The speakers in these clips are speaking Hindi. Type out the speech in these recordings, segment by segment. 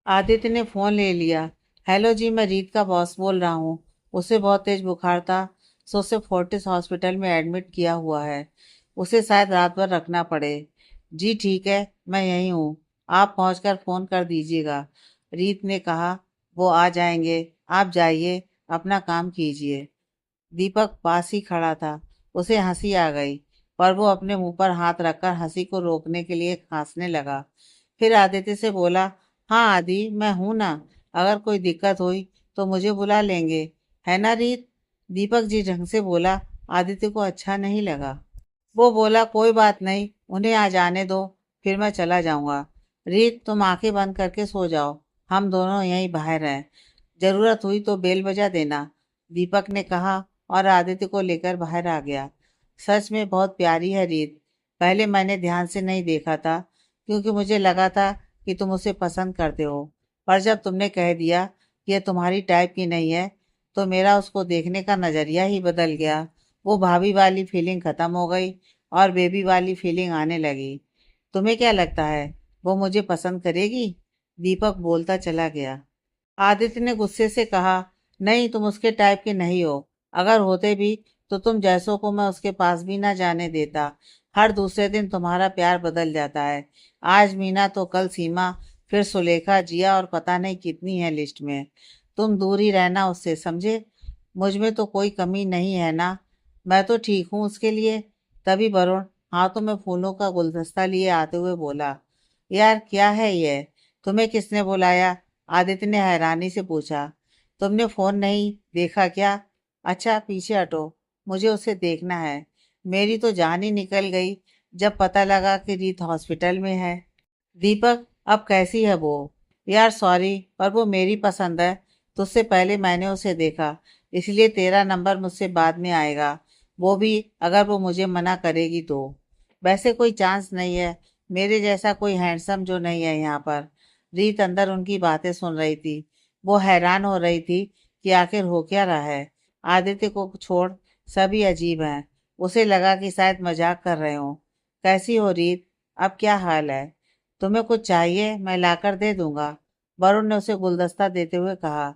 आदित्य ने फोन ले लिया। हेलो जी, मैं रीत का बॉस बोल रहा हूँ। उसे बहुत तेज बुखार था, सो उसे फोर्टिस हॉस्पिटल में एडमिट किया हुआ है। उसे शायद रात भर रखना पड़े। जी ठीक है, मैं यहीं हूँ। आप पहुँचकर फ़ोन कर दीजिएगा। रीत ने कहा। वो आ जाएंगे, आप जाइए, अपना काम कीजिए। दीपक पास ही खड़ा था। उसे हंसी आ गई, पर वो अपने मुंह पर हाथ रखकर हंसी को रोकने के लिए खांसने लगा। फिर आदित्य से बोला, हाँ आदि, मैं हूं ना। अगर कोई दिक्कत हुई तो मुझे बुला लेंगे, है ना रीत? दीपक जी ढंग से बोला। आदित्य को अच्छा नहीं लगा। वो बोला, कोई बात नहीं, उन्हें आ जाने दो, फिर मैं चला जाऊंगा। रीत, तुम आंखें बंद करके सो जाओ, हम दोनों यहीं बाहर हैं। जरूरत हुई तो बेल बजा देना, दीपक ने कहा और आदित्य को लेकर बाहर आ गया। सच में बहुत प्यारी है रीत। पहले मैंने ध्यान से नहीं देखा था, क्योंकि मुझे लगा था कि तुम उसे पसंद करते हो। पर जब तुमने कह दिया कि यह तुम्हारी टाइप की नहीं है, तो मेरा उसको देखने का नज़रिया ही बदल गया। वो भाभी वाली फीलिंग खत्म हो गई और बेबी वाली फीलिंग आने लगी। तुम्हें क्या लगता है, वो मुझे पसंद करेगी? दीपक बोलता चला गया। आदित्य ने गुस्से से कहा, नहीं, तुम उसके टाइप के नहीं हो। अगर होते भी तो तुम जैसों को मैं उसके पास भी ना जाने देता। हर दूसरे दिन तुम्हारा प्यार बदल जाता है। आज मीना तो कल सीमा, फिर सुलेखा, जिया और पता नहीं कितनी है लिस्ट में। तुम दूर ही रहना उससे, समझे? मुझ में तो कोई कमी नहीं है ना? मैं तो ठीक हूँ उसके लिए। तभी वरुण हाथों में फूलों का गुलदस्ता लिए आते हुए बोला, यार क्या है ये? तुम्हें किसने बुलाया? आदित्य ने हैरानी से पूछा। तुमने फोन नहीं देखा क्या? अच्छा पीछे हटो, मुझे उसे देखना है। मेरी तो जान ही निकल गई जब पता लगा कि रीत हॉस्पिटल में है। दीपक, अब कैसी है वो? यार सॉरी, पर वो मेरी पसंद है। तुझसे पहले मैंने उसे देखा, इसलिए तेरा नंबर मुझसे बाद में आएगा। वो भी अगर वो मुझे मना करेगी तो। वैसे कोई चांस नहीं है, मेरे जैसा कोई हैंडसम जो नहीं है यहाँ पर। रीत अंदर उनकी बातें सुन रही थी। वो हैरान हो रही थी कि आखिर हो क्या रहा है। आदित्य को छोड़ सभी अजीब हैं। उसे लगा कि शायद मजाक कर रहे हो। कैसी हो रीत? अब क्या हाल है? तुम्हें कुछ चाहिए, मैं लाकर दे दूंगा, वरुण ने उसे गुलदस्ता देते हुए कहा।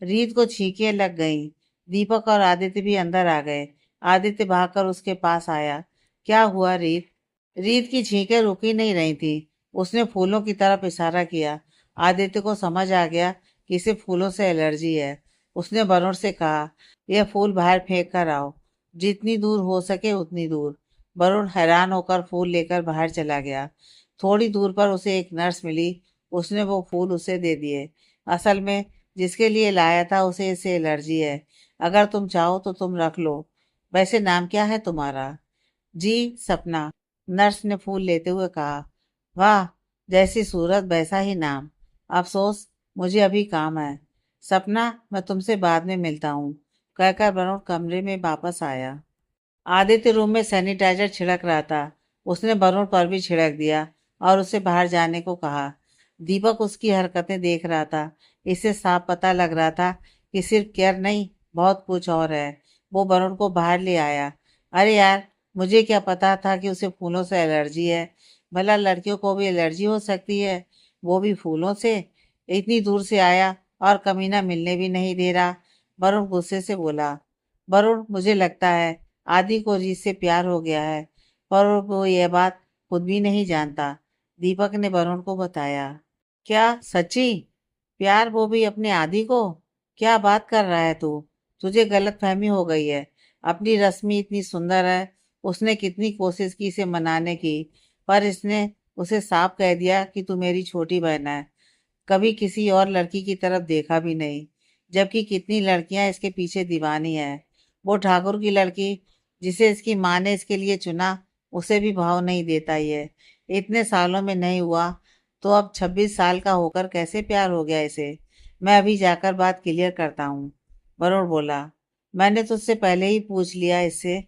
रीत को छींकें लग गईं। दीपक और आदित्य भी अंदर आ गए। आदित्य भागकर उसके पास आया। क्या हुआ रीत? रीत की छींकें रुक ही नहीं रही थी। उसने फूलों की तरफ इशारा किया। आदित्य को समझ आ गया कि इसे फूलों से एलर्जी है। उसने वरुण से कहा, यह फूल बाहर फेंक कर आओ, जितनी दूर हो सके उतनी दूर। वरुण हैरान होकर फूल लेकर बाहर चला गया। थोड़ी दूर पर उसे एक नर्स मिली। उसने वो फूल उसे दे दिए। असल में जिसके लिए लाया था उसे इससे एलर्जी है। अगर तुम चाहो तो तुम रख लो। वैसे नाम क्या है तुम्हारा? जी, सपना, नर्स ने फूल लेते हुए कहा। वाह, जैसी सूरत वैसा ही नाम। अफसोस, मुझे अभी काम है। सपना, मैं तुमसे बाद में मिलता हूँ, कहकर वरुण कमरे में वापस आया। आदित्य रूम में सैनिटाइजर छिड़क रहा था। उसने वरुण पर भी छिड़क दिया और उसे बाहर जाने को कहा। दीपक उसकी हरकतें देख रहा था। इससे साफ पता लग रहा था कि सिर्फ केयर नहीं, बहुत कुछ और है। वो वरुण को बाहर ले आया। अरे यार, मुझे क्या पता था कि उसे फूलों से एलर्जी है। भला लड़कियों को भी एलर्जी हो सकती है, वो भी फूलों से? इतनी दूर से आया और कमीना मिलने भी नहीं दे रहा, वरुण गुस्से से बोला। वरुण, मुझे लगता है आदि को रीत से प्यार हो गया है, पर वो ये बात खुद भी नहीं जानता, दीपक ने वरुण को बताया। क्या सच्ची? प्यार, वो भी अपने आदि को? क्या बात कर रहा है तू? तुझे गलत फहमी हो गई है। अपनी रश्मि इतनी सुंदर है, उसने कितनी कोशिश की इसे मनाने की, पर इसने उसे साफ कह दिया कि तू मेरी छोटी बहन है। कभी किसी और लड़की की तरफ देखा भी नहीं, जबकि कितनी लड़कियां इसके पीछे दीवानी है। वो ठाकुर की लड़की जिसे इसकी माँ ने इसके लिए चुना, उसे भी भाव नहीं देता ये। इतने सालों में नहीं हुआ तो अब 26 साल का होकर कैसे प्यार हो गया इसे? मैं अभी जाकर बात क्लियर करता हूँ, वरुण बोला। मैंने तुझसे पहले ही पूछ लिया इससे,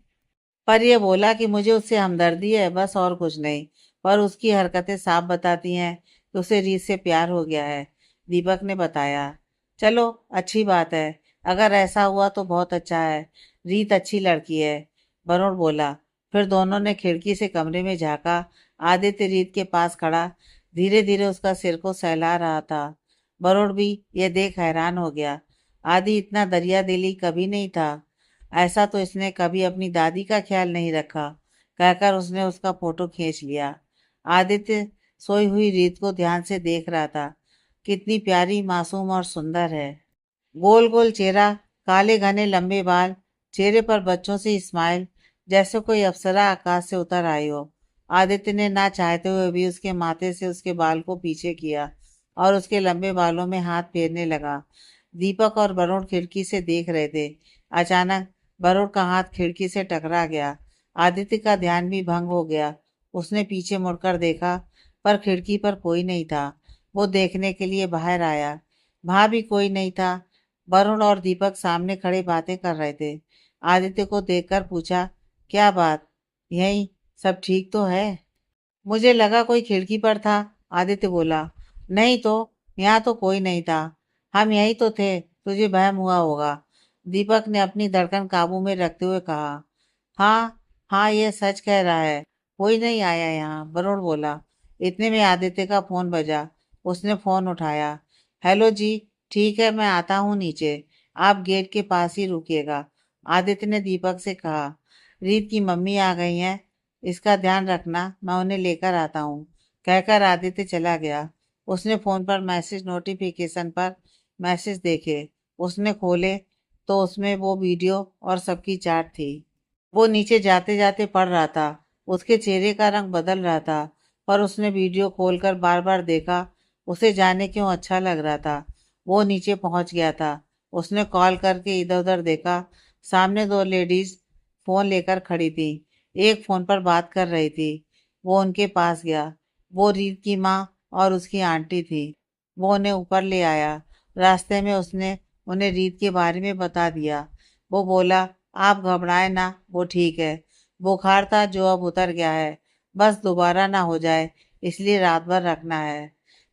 पर यह बोला कि मुझे उससे हमदर्दी है, बस और कुछ नहीं। पर उसकी हरकतें साफ बताती हैं कि उसे रीत से प्यार हो गया है, दीपक ने बताया। चलो, अच्छी बात है। अगर ऐसा हुआ तो बहुत अच्छा है। रीत अच्छी लड़की है, वरुण बोला। फिर दोनों ने खिड़की से कमरे में झांका। आदित्य रीत के पास खड़ा धीरे धीरे उसका सिर को सहला रहा था। बरोड़ भी ये देख हैरान हो गया। आदि इतना दरिया दिली कभी नहीं था। ऐसा तो इसने कभी अपनी दादी का ख्याल नहीं रखा, कहकर उसने उसका फोटो खींच लिया। आदित्य सोई हुई रीत को ध्यान से देख रहा था। कितनी प्यारी, मासूम और सुंदर है। गोल गोल चेहरा, काले घने लंबे बाल, चेहरे पर बच्चों से स्माइल, जैसे कोई अप्सरा आकाश से उतर आई हो। आदित्य ने ना चाहते हुए भी उसके माथे से उसके बाल को पीछे किया और उसके लंबे बालों में हाथ फेरने लगा। दीपक और वरुण खिड़की से देख रहे थे। अचानक वरुण का हाथ खिड़की से टकरा गया। आदित्य का ध्यान भी भंग हो गया। उसने पीछे मुड़कर देखा, पर खिड़की पर कोई नहीं था। वो देखने के लिए बाहर आया। वहां भी कोई नहीं था। वरुण और दीपक सामने खड़े बातें कर रहे थे। आदित्य को देखकर पूछा, क्या बात, यही सब ठीक तो है? मुझे लगा कोई खिड़की पर था, आदित्य बोला। नहीं तो, यहाँ तो कोई नहीं था। हम यही तो थे, तुझे वहम हुआ होगा, दीपक ने अपनी धड़कन काबू में रखते हुए कहा। हाँ, हाँ, ये सच कह रहा है, कोई नहीं आया यहाँ, वरुण बोला। इतने में आदित्य का फोन बजा। उसने फोन उठाया। हेलो जी, ठीक है, मैं आता हूँ नीचे, आप गेट के पास ही रुकिएगा, आदित्य ने दीपक से कहा। रीत की मम्मी आ गई हैं, इसका ध्यान रखना, मैं उन्हें लेकर आता हूँ, कहकर आदित्य चला गया। उसने फोन पर मैसेज नोटिफिकेशन पर मैसेज देखे। उसने खोले तो उसमें वो वीडियो और सबकी चैट थी। वो नीचे जाते जाते पढ़ रहा था। उसके चेहरे का रंग बदल रहा था, पर उसने वीडियो खोलकर बार बार देखा। उसे जाने क्यों अच्छा लग रहा था। वो नीचे पहुंच गया था। उसने कॉल करके इधर उधर देखा। सामने दो लेडीज फोन लेकर खड़ी थी। एक फोन पर बात कर रही थी। वो उनके पास गया। वो रीत की माँ और उसकी आंटी थी। वो उन्हें ऊपर ले आया। रास्ते में उसने उन्हें रीत के बारे में बता दिया। वो बोला, आप घबराए ना, वो ठीक है। बुखार था जो अब उतर गया है, बस दोबारा ना हो जाए, इसलिए रात भर रखना है।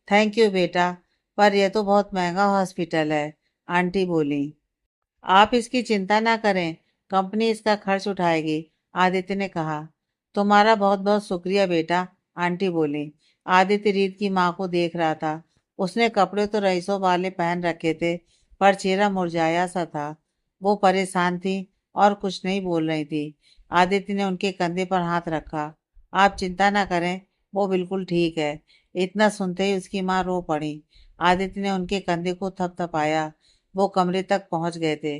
थैंक यू बेटा, पर यह तो बहुत महंगा हॉस्पिटल है, आंटी बोली। आप इसकी चिंता ना करें, कंपनी इसका खर्च उठाएगी, आदित्य ने कहा। तुम्हारा बहुत बहुत शुक्रिया बेटा, आंटी बोली। आदित्य रीत की माँ को देख रहा था। उसने कपड़े तो रईसों वाले पहन रखे थे, पर चेहरा मुरझाया सा था। वो परेशान थी और कुछ नहीं बोल रही थी। आदित्य ने उनके कंधे पर हाथ रखा। आप चिंता ना करें, वो बिल्कुल ठीक है। इतना सुनते ही उसकी माँ रो पड़ी। आदित्य ने उनके कंधे को थपथपाया। वो कमरे तक पहुंच गए थे।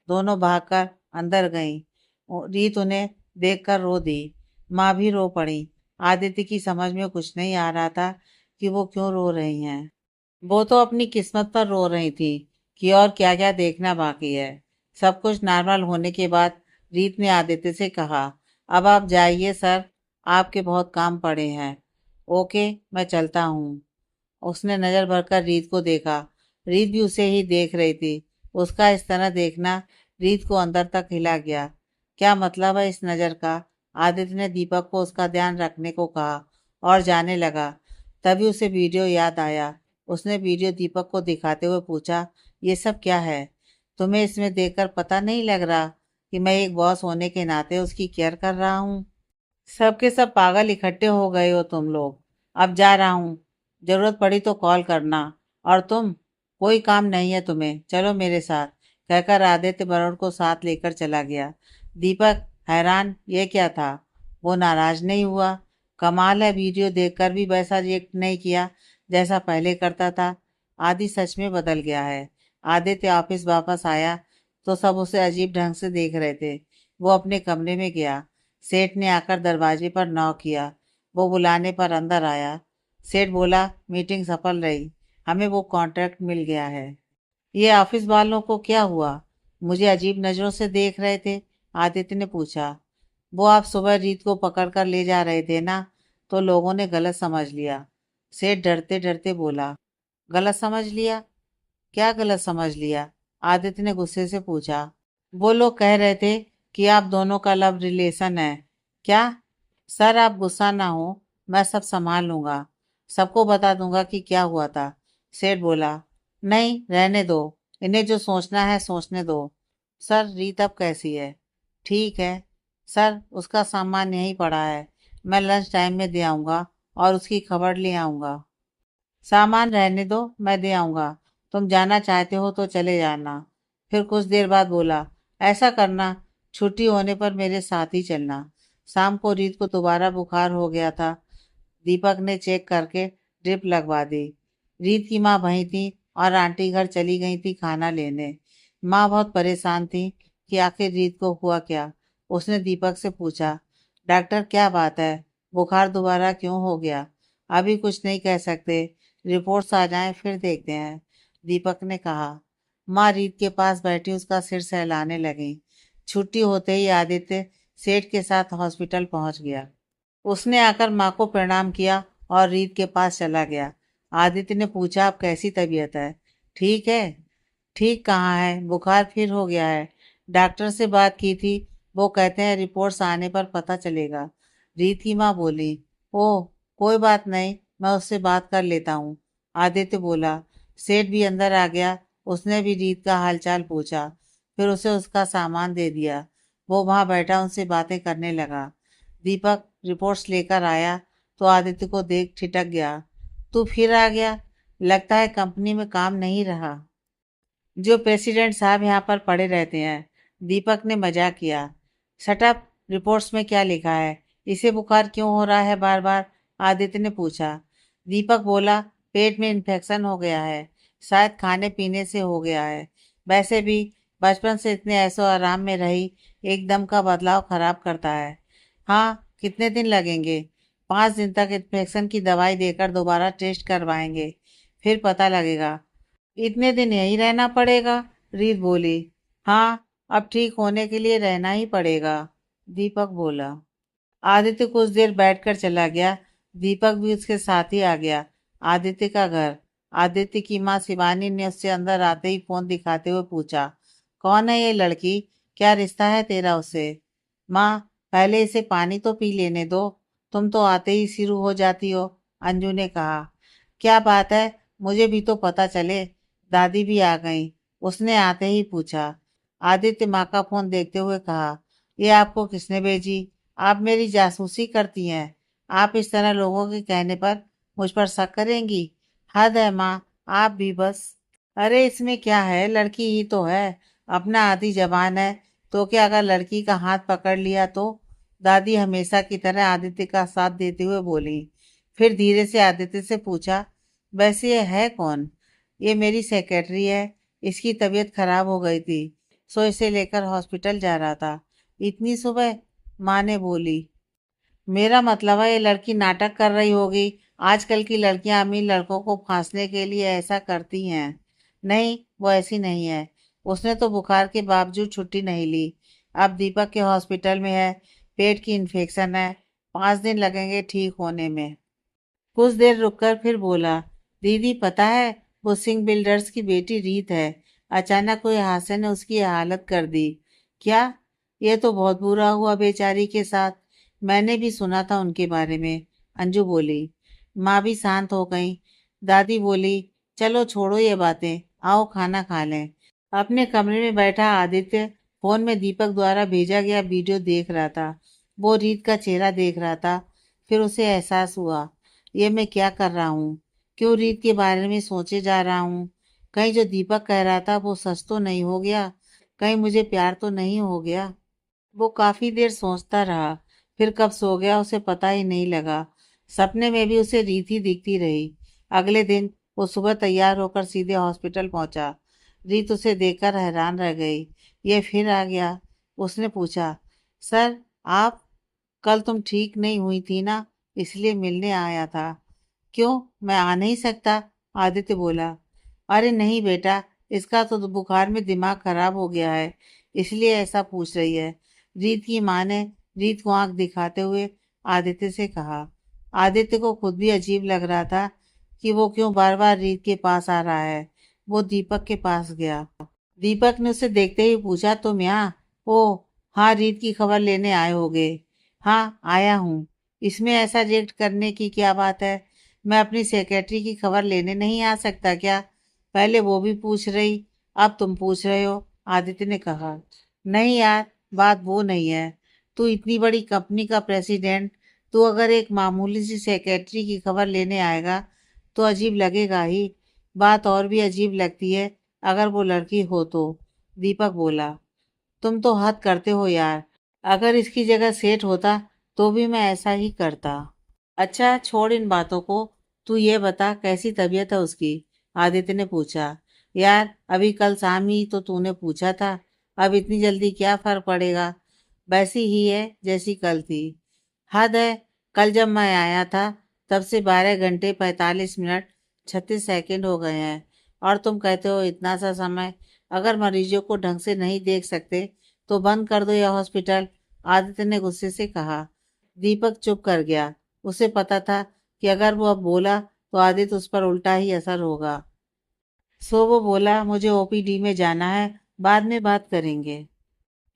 दोनों भागकर अंदर गईं। रीत उन्हें देखकर रो दी। माँ भी रो पड़ी। आदित्य की समझ में कुछ नहीं आ रहा था कि वो क्यों रो रही हैं। वो तो अपनी किस्मत पर रो रही थी कि और क्या क्या देखना बाकी है। सब कुछ नॉर्मल होने के बाद रीत ने आदित्य से कहा, अब आप जाइए सर, आपके बहुत काम पड़े हैं। ओके, मैं चलता हूँ। उसने नजर भरकर रीत को देखा। रीत भी उसे ही देख रही थी। उसका इस तरह देखना रीत को अंदर तक हिला गया। क्या मतलब है इस नजर का? आदित्य ने दीपक को उसका ध्यान रखने को कहा और जाने लगा। तभी उसे वीडियो याद आया। उसने वीडियो दीपक को दिखाते हुए पूछा, ये सब क्या है? तुम्हें इसमें देखकर पता नहीं लग रहा कि मैं एक बॉस होने के नाते उसकी केयर कर रहा हूँ? सबके सब पागल इकट्ठे हो गए हो तुम लोग। अब जा रहा हूँ, जरूरत पड़ी तो कॉल करना। और तुम, कोई काम नहीं है तुम्हें, चलो मेरे साथ, कहकर आदित्य वरुण को साथ लेकर चला गया। दीपक हैरान, ये क्या था? वो नाराज नहीं हुआ। कमाल है, वीडियो देखकर भी वैसा रिएक्ट नहीं किया जैसा पहले करता था। आदि सच में बदल गया है। आदित्य ऑफिस वापस आया तो सब उसे अजीब ढंग से देख रहे थे। वो अपने कमरे में गया। सेठ ने आकर दरवाजे पर नॉक किया। वो बुलाने पर अंदर आया। सेठ बोला, मीटिंग सफल रही, हमें वो कॉन्ट्रैक्ट मिल गया है। ये ऑफिस वालों को क्या हुआ? मुझे अजीब नजरों से देख रहे थे, आदित्य ने पूछा। वो आप सुबह रीत को पकड़ कर ले जा रहे थे ना, तो लोगों ने गलत समझ लिया, सेठ डरते डरते बोला। गलत समझ लिया? क्या गलत समझ लिया? आदित्य ने गुस्से से पूछा। वो लोग कह रहे थे कि आप दोनों का लव रिलेशन है। क्या? सर आप गुस्सा ना हो, मैं सब संभाल लूंगा, सबको बता दूंगा कि क्या हुआ था, सेठ बोला। नहीं, रहने दो, इन्हें जो सोचना है सोचने दो। सर रीत अब कैसी है? ठीक है सर, उसका सामान यहीं पड़ा है, मैं लंच टाइम में दे आऊंगा और उसकी खबर ले आऊंगा। सामान रहने दो, मैं दे आऊंगा, तुम जाना चाहते हो तो चले जाना। फिर कुछ देर बाद बोला, ऐसा करना, छुट्टी होने पर मेरे साथ ही चलना। शाम को रीत को दोबारा बुखार हो गया था। दीपक ने चेक करके ड्रिप लगवा दी। रीत की माँ वहीं थी और आंटी घर चली गई थी खाना लेने। माँ बहुत परेशान थी कि आखिर रीत को हुआ क्या। उसने दीपक से पूछा, डॉक्टर क्या बात है, बुखार दोबारा क्यों हो गया? अभी कुछ नहीं कह सकते, रिपोर्ट्स आ जाएं फिर देखते हैं, दीपक ने कहा। माँ रीत के पास बैठी उसका सिर सहलाने लगी। छुट्टी होते ही आदित्य सेठ के साथ हॉस्पिटल पहुंच गया। उसने आकर माँ को प्रणाम किया और रीत के पास चला गया। आदित्य ने पूछा, अब कैसी तबीयत है? ठीक है। ठीक कहाँ है, बुखार फिर हो गया है। डॉक्टर से बात की थी, वो कहते हैं रिपोर्ट्स आने पर पता चलेगा। रीत की माँ बोली, ओह कोई बात नहीं, मैं उससे बात कर लेता हूँ, आदित्य बोला। सेठ भी अंदर आ गया। उसने भी रीत का हालचाल पूछा, फिर उसे उसका सामान दे दिया। वो वहां बैठा उनसे बातें करने लगा। दीपक रिपोर्ट्स लेकर आया तो आदित्य को देख ठिठक गया। तू फिर आ गया, लगता है कंपनी में काम नहीं रहा। जो प्रेसिडेंट साहब यहाँ पर पड़े रहते हैं, दीपक ने मजाक किया। शटअप, रिपोर्ट्स में क्या लिखा है? इसे बुखार क्यों हो रहा है बार बार? आदित्य ने पूछा। दीपक बोला, पेट में इन्फेक्शन हो गया है, शायद खाने पीने से हो गया है। वैसे भी बचपन से इतने ऐशो आराम में रही, एकदम का बदलाव खराब करता है। हाँ, कितने दिन लगेंगे? 5 दिन तक इन्फेक्शन की दवाई देकर दोबारा टेस्ट करवाएंगे, फिर पता लगेगा। इतने दिन यहीं रहना पड़ेगा? रीत बोली। हाँ, अब ठीक होने के लिए रहना ही पड़ेगा, दीपक बोला। आदित्य कुछ देर बैठकर चला गया। दीपक भी उसके साथ ही आ गया। आदित्य का घर। आदित्य की माँ शिवानी ने उससे अंदर आते ही फोन दिखाते हुए पूछा, कौन है ये लड़की, क्या रिश्ता है तेरा उससे? माँ, पहले इसे पानी तो पी लेने दो, तुम तो आते ही शुरू हो जाती हो, अंजू ने कहा। क्या बात है, मुझे भी तो पता चले। दादी भी आ गई, उसने आते ही पूछा। आदित्य माँ का फोन देखते हुए कहा, ये आपको किसने भेजी? आप मेरी जासूसी करती हैं। आप इस तरह लोगों के कहने पर मुझ पर शक करेंगी? हद है माँ, आप भी बस। अरे इसमें क्या है, लड़की ही तो है, अपना आधी जबान है, तो क्या अगर लड़की का हाथ पकड़ लिया तो? दादी हमेशा की तरह आदित्य का साथ देते हुए बोली। फिर धीरे से आदित्य से पूछा, वैसे ये है कौन? ये मेरी सेक्रेटरी है, इसकी तबीयत खराब हो गई थी, सो इसे लेकर हॉस्पिटल जा रहा था। इतनी सुबह? माँ ने बोली। मेरा मतलब है ये लड़की नाटक कर रही होगी। आजकल की लड़कियां अमीर लड़कों को फांसने के लिए ऐसा करती हैं। नहीं, वो ऐसी नहीं है। उसने तो बुखार के बावजूद छुट्टी नहीं ली। अब दीपक के हॉस्पिटल में है, पेट की इन्फेक्शन है, 5 दिन लगेंगे ठीक होने में। कुछ देर रुककर फिर बोला, दीदी पता है, वो सिंह बिल्डर्स की बेटी रीत है। अचानक कोई हादसे ने उसकी ये हालत कर दी। क्या? ये तो बहुत बुरा हुआ बेचारी के साथ। मैंने भी सुना था उनके बारे में, अंजू बोली। माँ भी शांत हो गई। दादी बोली, चलो छोड़ो ये बातें, आओ खाना खा लें। अपने कमरे में बैठा आदित्य फोन में दीपक द्वारा भेजा गया वीडियो देख रहा था। वो रीत का चेहरा देख रहा था। फिर उसे एहसास हुआ, ये मैं क्या कर रहा हूँ? क्यों रीत के बारे में सोचे जा रहा हूँ? कहीं जो दीपक कह रहा था वो सच तो नहीं हो गया? कहीं मुझे प्यार तो नहीं हो गया? वो काफी देर सोचता रहा, फिर कब सो गया उसे पता ही नहीं लगा। सपने में भी उसे रीत ही दिखती रही। अगले दिन वो सुबह तैयार होकर सीधे हॉस्पिटल पहुंचा। रीत उसे देखकर हैरान रह गई। ये फिर आ गया। उसने पूछा, सर आप, कल तुम ठीक नहीं हुई थी ना, इसलिए मिलने आया था। क्यों, मैं आ नहीं सकता? आदित्य बोला। अरे नहीं बेटा, इसका तो बुखार में दिमाग खराब हो गया है, इसलिए ऐसा पूछ रही है, रीत की माँ ने रीत को आंख दिखाते हुए आदित्य से कहा। आदित्य को खुद भी अजीब लग रहा था कि वो क्यों बार बार रीत के पास आ रहा है। वो दीपक के पास गया। दीपक ने उसे देखते ही पूछा, तुम यहाँ? ओ हाँ, रीत की खबर लेने आए होगे। हाँ आया हूँ, इसमें ऐसा रिएक्ट करने की क्या बात है? मैं अपनी सेक्रेटरी की खबर लेने नहीं आ सकता क्या? पहले वो भी पूछ रही, अब तुम पूछ रहे हो, आदित्य ने कहा। नहीं यार, बात वो नहीं है। तू इतनी बड़ी कंपनी का प्रेसिडेंट, तू अगर एक मामूली सी सेक्रेटरी की खबर लेने आएगा तो अजीब लगेगा ही। बात और भी अजीब लगती है अगर वो लड़की हो तो। दीपक बोला। तुम तो हद करते हो यार। अगर इसकी जगह सेठ होता तो भी मैं ऐसा ही करता। अच्छा छोड़ इन बातों को। तू ये बता कैसी तबीयत है उसकी। आदित्य ने पूछा। यार अभी कल शाम ही तो तूने पूछा था। अब इतनी जल्दी क्या फर्क पड़ेगा। वैसी ही है जैसी कल थी। हद है। कल जब मैं आया था तब से 12 घंटे 45 मिनट 36 सेकंड हो गए हैं। और तुम कहते हो इतना सा समय। अगर मरीजों को ढंग से नहीं देख सकते तो बंद कर दो यह हॉस्पिटल। आदित्य ने गुस्से से कहा। दीपक चुप कर गया। उसे पता था कि अगर वो अब बोला तो आदित्य उस पर उल्टा ही असर होगा। सो वो बोला मुझे ओपीडी में जाना है। बाद में बात करेंगे।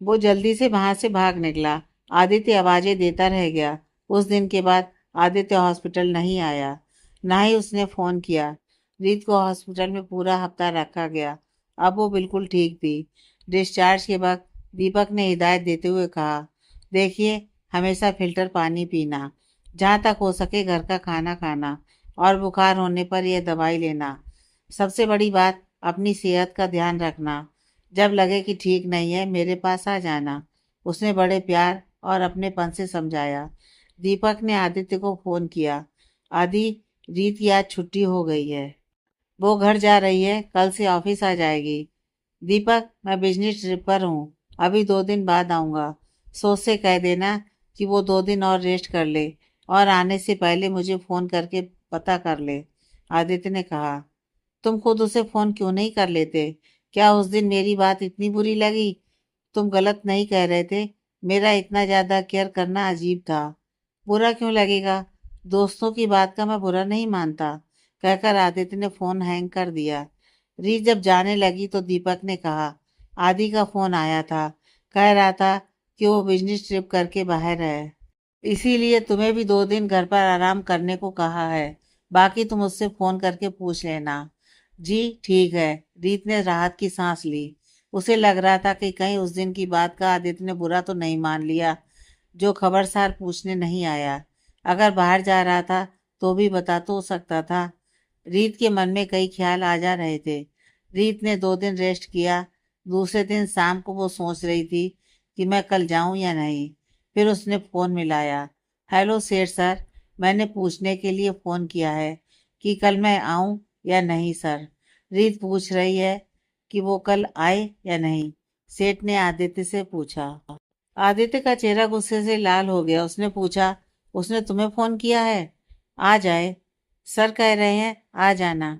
वो जल्दी से वहां से भाग निकला। आदित्य आवाजें देता रह गया। उस दिन के बाद आदित्य हॉस्पिटल नहीं आया। ना ही उसने फोन किया। रीत को हॉस्पिटल में पूरा हफ्ता रखा गया। अब वो बिल्कुल ठीक थी। डिस्चार्ज के वक्त दीपक ने हिदायत देते हुए कहा। देखिए हमेशा फिल्टर पानी पीना। जहाँ तक हो सके घर का खाना खाना। और बुखार होने पर यह दवाई लेना। सबसे बड़ी बात अपनी सेहत का ध्यान रखना। जब लगे कि ठीक नहीं है मेरे पास आ जाना। उसने बड़े प्यार और अपनेपन से समझाया। दीपक ने आदित्य को फोन किया। आदि रीत की आज छुट्टी हो गई है। वो घर जा रही है कल से ऑफिस आ जाएगी। दीपक मैं बिजनेस ट्रिप पर हूँ। अभी 2 दिन बाद आऊँगा। सोच से कह देना कि वो 2 दिन और रेस्ट कर ले। और आने से पहले मुझे फ़ोन करके पता कर ले। आदित्य ने कहा। तुम खुद उसे फ़ोन क्यों नहीं कर लेते। क्या उस दिन मेरी बात इतनी बुरी लगी। तुम गलत नहीं कह रहे थे। मेरा इतना ज़्यादा केयर करना अजीब था। बुरा क्यों लगेगा। दोस्तों की बात का मैं बुरा नहीं मानता। कहकर आदित्य ने फोन हैंग कर दिया। रीत जब जाने लगी तो दीपक ने कहा। आदि का फोन आया था। कह रहा था कि वो बिजनेस ट्रिप करके बाहर है। इसीलिए तुम्हें भी 2 दिन घर पर आराम करने को कहा है। बाकी तुम उससे फोन करके पूछ लेना। जी ठीक है। रीत ने राहत की सांस ली। उसे लग रहा था कि कहीं उस दिन की बात का आदित्य ने बुरा तो नहीं मान लिया जो खबरसार पूछने नहीं आया। अगर बाहर जा रहा था तो भी बता तो सकता था। रीत के मन में कई ख्याल आ जा रहे थे। रीत ने 2 दिन रेस्ट किया। दूसरे दिन शाम को वो सोच रही थी कि मैं कल जाऊं या नहीं। फिर उसने फोन मिलाया। हेलो सेठ सर। मैंने पूछने के लिए फोन किया है कि कल मैं आऊं या नहीं सर। रीत पूछ रही है कि वो कल आए या नहीं। सेठ ने आदित्य से पूछा। आदित्य का चेहरा गुस्से से लाल हो गया। उसने पूछा। उसने तुम्हें फोन किया है। आ जाए। सर कह रहे हैं आ जाना।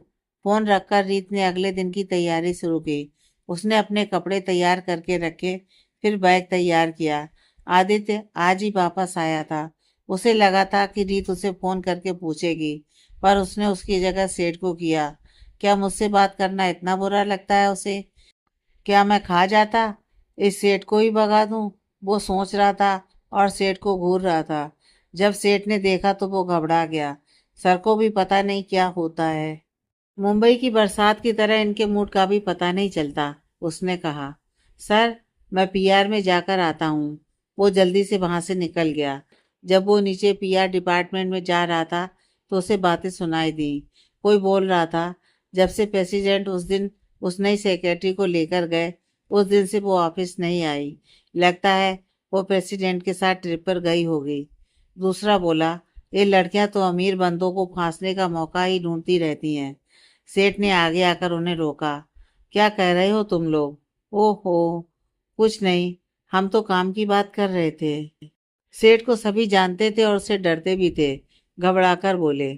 फोन रखकर रीत ने अगले दिन की तैयारी शुरू की। उसने अपने कपड़े तैयार करके रखे। फिर बैग तैयार किया। आदित्य आज ही वापस आया था। उसे लगा था कि रीत उसे फोन करके पूछेगी। पर उसने उसकी जगह सेठ को किया। क्या मुझसे बात करना इतना बुरा लगता है उसे। क्या मैं खा जाता। इस सेठ को ही भगा दूं। वो सोच रहा था। और सेठ को घूर रहा था। जब सेठ ने देखा तो वो घबरा गया। सर को भी पता नहीं क्या होता है। मुंबई की बरसात की तरह इनके मूड का भी पता नहीं चलता। उसने कहा। सर मैं पीआर में जाकर आता हूँ। वो जल्दी से वहां से निकल गया। जब वो नीचे पीआर डिपार्टमेंट में जा रहा था तो उसे बातें सुनाई दी। कोई बोल रहा था। जब से प्रेसिडेंट उस दिन उस नई सेक्रेटरी को लेकर गए उस दिन से वो ऑफिस नहीं आई। लगता है वो प्रेसिडेंट के साथ ट्रिप पर गई होगी। दूसरा बोला। ये लड़कियां तो अमीर बंदों को फांसने का मौका ही ढूंढती रहती हैं। सेठ ने आगे आकर उन्हें रोका। क्या कह रहे हो तुम लोग। ओहो कुछ नहीं। हम तो काम की बात कर रहे थे। सेठ को सभी जानते थे और उससे डरते भी थे। घबराकर बोले।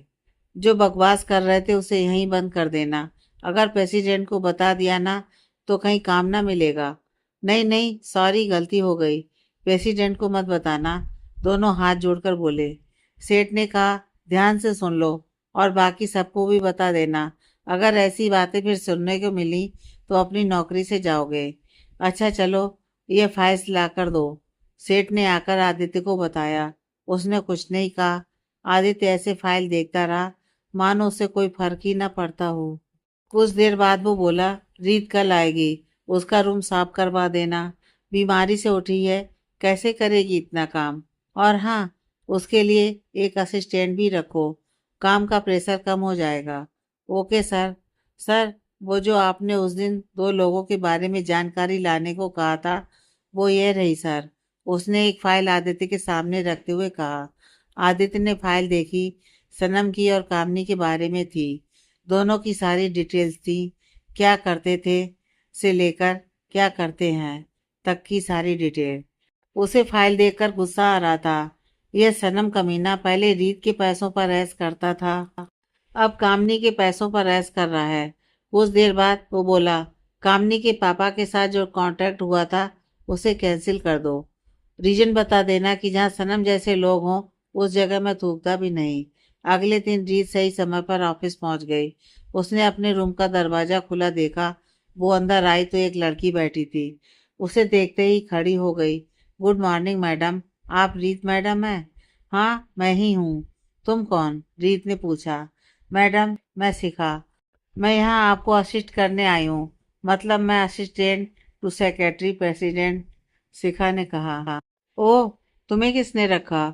जो बकवास कर रहे थे उसे यहीं बंद कर देना। अगर प्रेसिडेंट को बता दिया ना तो कहीं काम ना मिलेगा। नहीं नहीं सॉरी गलती हो गई। प्रेसिडेंट को मत बताना। दोनों हाथ जोड़कर बोले। सेठ ने कहा। ध्यान से सुन लो। और बाकी सबको भी बता देना। अगर ऐसी बातें फिर सुनने को मिली तो अपनी नौकरी से जाओगे। अच्छा चलो ये फाइल्स ला कर दो। सेठ ने आकर आदित्य को बताया। उसने कुछ नहीं कहा। आदित्य ऐसे फाइल देखता रहा मानो उसे कोई फर्क ही ना पड़ता हो। कुछ देर बाद वो बोला। रीत कल आएगी। उसका रूम साफ करवा देना। बीमारी से उठी है। कैसे करेगी इतना काम। और हाँ उसके लिए एक असिस्टेंट भी रखो। काम का प्रेशर कम हो जाएगा। Okay sir. सर, वो जो आपने उस दिन दो लोगों के बारे में जानकारी लाने को कहा था, वो ये रही सर। उसने एक फाइल आदित्य के सामने रखते हुए कहा। आदित्य ने फाइल देखी। सनम की और कामनी के बारे में थी। दोनों की सारी डिटेल्स थी। क्या करते थे से लेकर क्या करते हैं तक की सारी डिटेल। उसे फाइल देखकर गुस्सा आ रहा था। यह सनम कमीना पहले रीत के पैसों पर ऐश करता था, अब कामनी के पैसों पर ऐश कर रहा है। कुछ देर बाद वो बोला, कामनी के पापा के साथ जो कॉन्ट्रैक्ट हुआ था उसे कैंसिल कर दो। रीजन बता देना कि जहाँ सनम जैसे लोग हों उस जगह मैं थूकता भी नहीं। अगले दिन रीत सही समय पर ऑफिस पहुंच गई। उसने अपने रूम का दरवाजा खुला देखा। वो अंदर आई तो एक लड़की बैठी थी। उसे देखते ही खड़ी हो गई। गुड मॉर्निंग मैडम, आप रीत मैडम हैं? हाँ, मैं ही हूँ। तुम कौन? रीत ने पूछा। मैडम, मैं शिखा। मैं यहाँ आपको असिस्ट करने आई हूँ। मतलब मैं असिस्टेंट टू सेक्रेटरी प्रेसिडेंट। शिखा ने कहा। ओह, तुम्हें किसने रखा?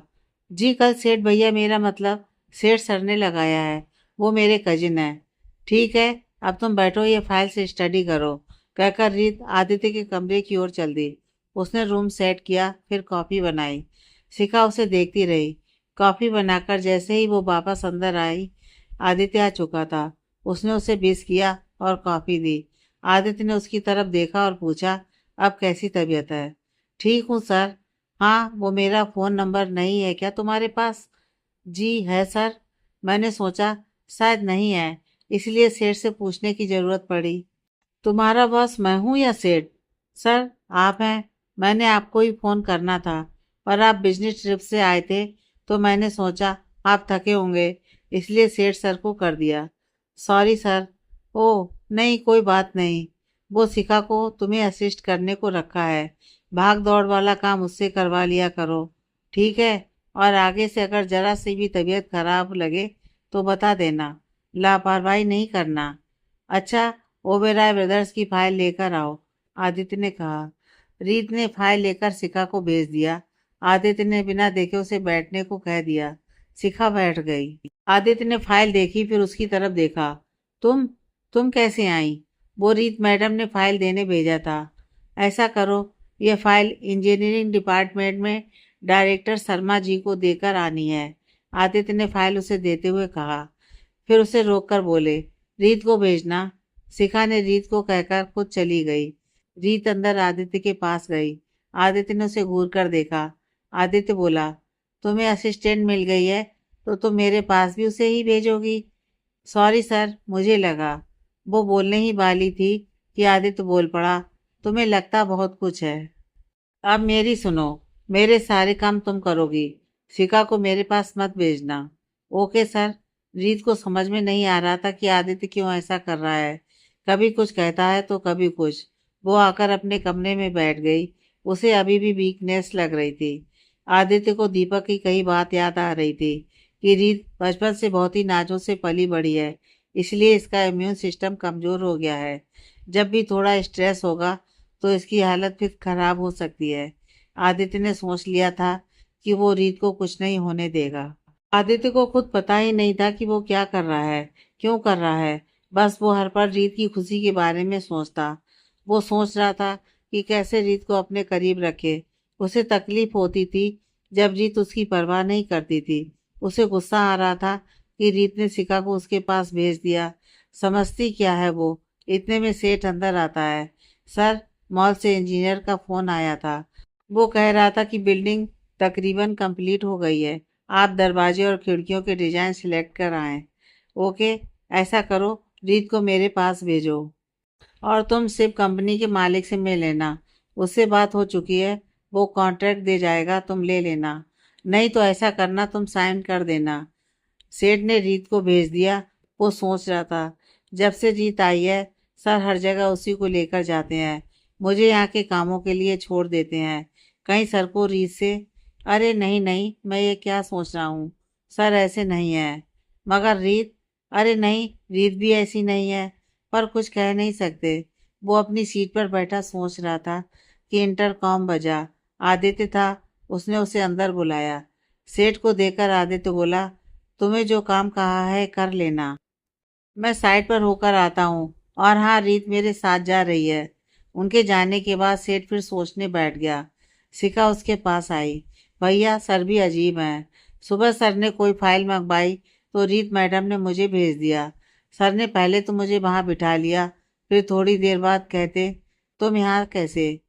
जी, कल सेठ भैया, मेरा मतलब सेठ सर ने लगाया है। वो मेरे कजिन है। ठीक है, अब तुम बैठो, ये फाइल से स्टडी करो, कहकर रीत आदित्य के कमरे की ओर चल दी। उसने रूम सेट किया, फिर कॉफ़ी बनाई। शिखा उसे देखती रही। कॉफ़ी बनाकर जैसे ही वो वापस अंदर आई, आदित्य आ चुका था। उसने उसे बिस किया और कॉफ़ी दी। आदित्य ने उसकी तरफ देखा और पूछा, अब कैसी तबीयत है? ठीक हूँ सर। हाँ, वो मेरा फ़ोन नंबर नहीं है क्या तुम्हारे पास? जी है सर। मैंने सोचा शायद नहीं है, इसलिए सेठ से पूछने की ज़रूरत पड़ी। तुम्हारा बॉस मैं हूँ या सेठ? सर, आप हैं। मैंने आपको ही फ़ोन करना था, पर आप बिजनेस ट्रिप से आए थे तो मैंने सोचा आप थके होंगे, इसलिए सेठ सर को कर दिया। Sorry sir. ओह नहीं, कोई बात नहीं। वो शिखा को तुम्हें असिस्ट करने को रखा है। भाग दौड़ वाला काम उससे करवा लिया करो, ठीक है? और आगे से अगर जरा सी भी तबीयत खराब लगे तो बता देना। लापरवाही नहीं करना। अच्छा, ओबेरॉय ब्रदर्स की फाइल लेकर आओ, आदित्य ने कहा। रीत ने फाइल लेकर शिखा को भेज दिया। आदित्य ने बिना देखे उसे बैठने को कह दिया। शिखा बैठ गई। आदित्य ने फाइल देखी, फिर उसकी तरफ देखा। तुम तुम कैसे आई? वो रीत मैडम ने फाइल देने भेजा था। ऐसा करो, यह फाइल इंजीनियरिंग डिपार्टमेंट में डायरेक्टर शर्मा जी को देकर आनी है, आदित्य ने फाइल उसे देते हुए कहा। फिर उसे रोककर बोले, रीत को भेजना। शिखा ने रीत को कहकर खुद चली गई। रीत अंदर आदित्य के पास गई। आदित्य ने उसे घूर कर देखा। आदित्य बोला, तुम्हें असिस्टेंट मिल गई है तो तुम मेरे पास भी उसे ही भेजोगी? सॉरी सर, मुझे लगा। वो बोलने ही वाली थी कि आदित्य बोल पड़ा, तुम्हें लगता बहुत कुछ है। अब मेरी सुनो, मेरे सारे काम तुम करोगी। शिखा को मेरे पास मत भेजना। Okay sir. रीत को समझ में नहीं आ रहा था कि आदित्य क्यों ऐसा कर रहा है। कभी कुछ कहता है तो कभी कुछ। वो आकर अपने कमरे में बैठ गई। उसे अभी भी वीकनेस लग रही थी। आदित्य को दीपक की कई बात याद आ रही थी कि रीत बचपन से बहुत ही नाजों से पली बड़ी है, इसलिए इसका इम्यून सिस्टम कमजोर हो गया है। जब भी थोड़ा स्ट्रेस होगा तो इसकी हालत फिर खराब हो सकती है। आदित्य ने सोच लिया था कि वो रीत को कुछ नहीं होने देगा। आदित्य को खुद पता ही नहीं था कि वो क्या कर रहा है, क्यों कर रहा है। बस वो हर पल रीत की खुशी के बारे में सोचता। वो सोच रहा था कि कैसे रीत को अपने करीब रखे। उसे तकलीफ होती थी जब रीत उसकी परवाह नहीं करती थी। उसे गुस्सा आ रहा था कि रीत ने शिखा को उसके पास भेज दिया। समझती क्या है वो। इतने में सेठ अंदर आता है। सर, मॉल से इंजीनियर का फोन आया था। वो कह रहा था कि बिल्डिंग तकरीबन कंप्लीट हो गई है। आप दरवाजे और खिड़कियों के डिजाइन सिलेक्ट कर आए। ओके, ऐसा करो, रीत को मेरे पास भेजो और तुम सिर्फ कंपनी के मालिक से मिल लेना। उससे बात हो चुकी है, वो कॉन्ट्रैक्ट दे जाएगा, तुम ले लेना। नहीं तो ऐसा करना, तुम साइन कर देना। सेठ ने रीत को भेज दिया। वो सोच रहा था, जब से रीत आई है सर हर जगह उसी को लेकर जाते हैं। मुझे यहाँ के कामों के लिए छोड़ देते हैं। कहीं सर को रीत से, अरे नहीं नहीं, मैं ये क्या सोच रहा हूँ। सर ऐसे नहीं है। मगर रीत, अरे नहीं, रीत भी ऐसी नहीं है। पर कुछ कह नहीं सकते। वो अपनी सीट पर बैठा सोच रहा था कि इंटरकॉम बजा। आदित्य था। उसने उसे अंदर बुलाया। सेठ को देखकर आदित्य बोला, तुम्हें जो काम कहा है कर लेना। मैं साइड पर होकर आता हूँ। और हाँ, रीत मेरे साथ जा रही है। उनके जाने के बाद सेठ फिर सोचने बैठ गया। शिखा उसके पास आई। भैया, सर भी अजीब हैं। सुबह सर ने कोई फाइल मंगवाई तो रीत मैडम ने मुझे भेज दिया। सर ने पहले तो मुझे वहां बिठा लिया, फिर थोड़ी देर बाद कहते, तुम यहाँ कैसे?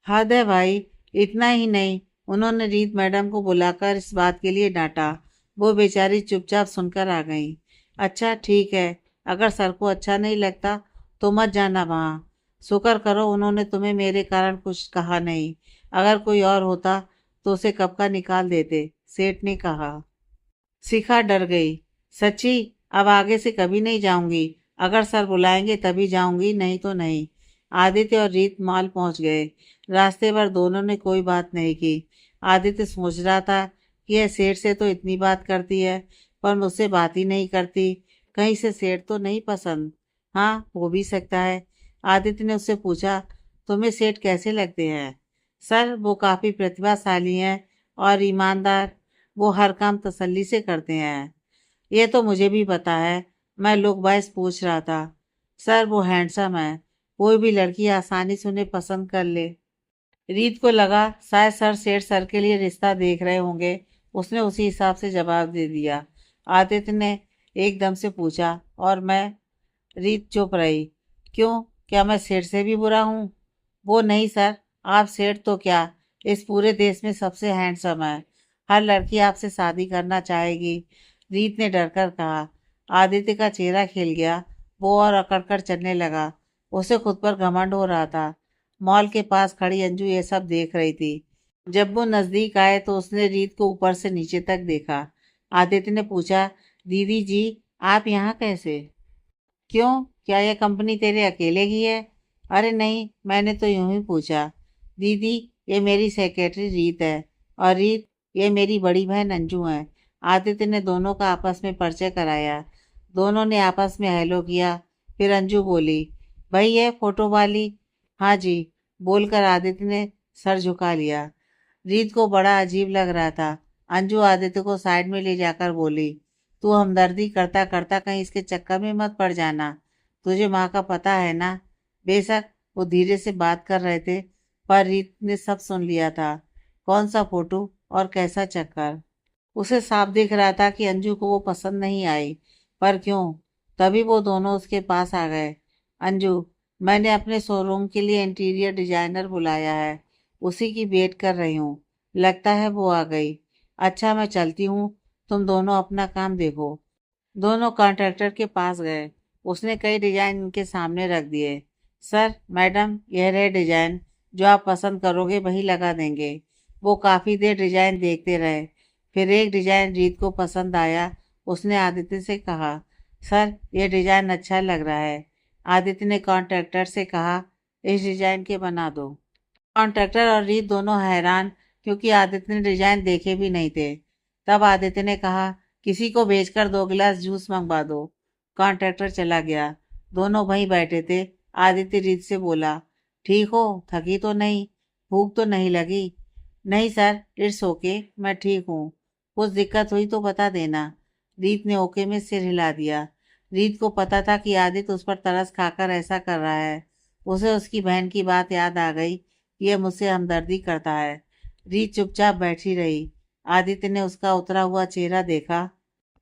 हद है भाई। इतना ही नहीं, उन्होंने रीत मैडम को बुलाकर इस बात के लिए डांटा। वो बेचारी चुपचाप सुनकर आ गई। अच्छा ठीक है, अगर सर को अच्छा नहीं लगता तो मत जाना वहाँ। शुक्र करो उन्होंने तुम्हें मेरे कारण कुछ कहा नहीं। अगर कोई और होता तो उसे कब का निकाल देते, सेठ ने कहा। शिखा डर गई। सच्ची? अब आगे से कभी नहीं जाऊंगी। अगर सर बुलाएंगे तभी जाऊंगी, नहीं तो नहीं। आदित्य और रीत मॉल पहुंच गए। रास्ते भर दोनों ने कोई बात नहीं की। आदित्य सोच रहा था कि यह सेठ से तो इतनी बात करती है, पर मुझसे बात ही नहीं करती। कहीं से सेठ तो नहीं पसंद? हाँ, हो भी सकता है। आदित्य ने उससे पूछा, तुम्हें सेठ कैसे लगते हैं? सर, वो काफी प्रतिभाशाली हैं और ईमानदार। वो हर काम तसल्ली से करते हैं। ये तो मुझे भी पता है। मैं लोग बायस पूछ रहा था। सर, वो हैंडसम है। कोई भी लड़की आसानी से उन्हें पसंद कर ले। रीत को लगा शायद सर सेठ सर के लिए रिश्ता देख रहे होंगे। उसने उसी हिसाब से जवाब दे दिया। आदित्य ने एकदम से पूछा, और मैं? रीत चुप रही। क्यों, क्या मैं सेठ से भी बुरा हूँ? वो नहीं सर, आप सेठ तो क्या, इस पूरे देश में सबसे हैंडसम है। हर लड़की आपसे शादी करना चाहेगी। रीत ने डरकर कहा। आदित्य का चेहरा खिल गया। वो और अकड़कर चलने लगा। उसे खुद पर घमंड हो रहा था। मॉल के पास खड़ी अंजू ये सब देख रही थी। जब वो नजदीक आए तो उसने रीत को ऊपर से नीचे तक देखा। आदित्य ने पूछा, दीदी जी, आप यहाँ कैसे? क्यों, क्या यह कंपनी तेरे अकेले की है? अरे नहीं, मैंने तो यूं ही पूछा। दीदी, ये मेरी सेक्रेटरी रीत है। और रीत, ये मेरी बड़ी बहन अंजू है। आदित्य ने दोनों का आपस में परिचय कराया। दोनों ने आपस में हेलो किया। फिर अंजू बोली, भाई ये फोटो वाली? हाँ जी, बोलकर आदित्य ने सर झुका लिया। रीत को बड़ा अजीब लग रहा था। अंजू आदित्य को साइड में ले जाकर बोली, तू हमदर्दी करता करता कहीं इसके चक्कर में मत पड़ जाना। तुझे माँ का पता है ना? बेशक वो धीरे से बात कर रहे थे, पर रीत ने सब सुन लिया था। कौन सा फोटो और कैसा चक्कर? उसे साफ दिख रहा था कि अंजू को वो पसंद नहीं आई। पर क्यों? तभी वो दोनों उसके पास आ गए। अंजू, मैंने अपने शोरूम के लिए इंटीरियर डिजाइनर बुलाया है। उसी की वेट कर रही हूँ। लगता है वो आ गई। अच्छा, मैं चलती हूँ। तुम दोनों अपना काम देखो। दोनों कॉन्ट्रैक्टर के पास गए। उसने कई डिजाइन उनके सामने रख दिए। सर, मैडम, यह रहे डिजाइन। जो आप पसंद करोगे वही लगा देंगे। वो काफ़ी देर डिजाइन देखते रहे। फिर एक डिजाइन रीत को पसंद आया। उसने आदित्य से कहा, सर, यह डिजाइन अच्छा लग रहा है। आदित्य ने कॉन्ट्रैक्टर से कहा, इस डिजाइन के बना दो। कॉन्ट्रैक्टर और रीत दोनों हैरान, क्योंकि आदित्य ने डिजाइन देखे भी नहीं थे। तब आदित्य ने कहा, किसी को भेजकर 2 गिलास जूस मंगवा दो। कॉन्ट्रैक्टर चला गया। दोनों वहीं बैठे थे। आदित्य रीत से बोला, ठीक हो? थकी तो नहीं? भूख तो नहीं लगी? नहीं सर, इट्स ओके, मैं ठीक हूँ। कुछ दिक्कत हुई तो बता देना। रीत ने ओके में सिर हिला दिया। रीत को पता था कि आदित्य उस पर तरस खाकर ऐसा कर रहा है। उसे उसकी बहन की बात याद आ गई। यह मुझसे हमदर्दी करता है। रीत चुपचाप बैठी रही। आदित्य ने उसका उतरा हुआ चेहरा देखा।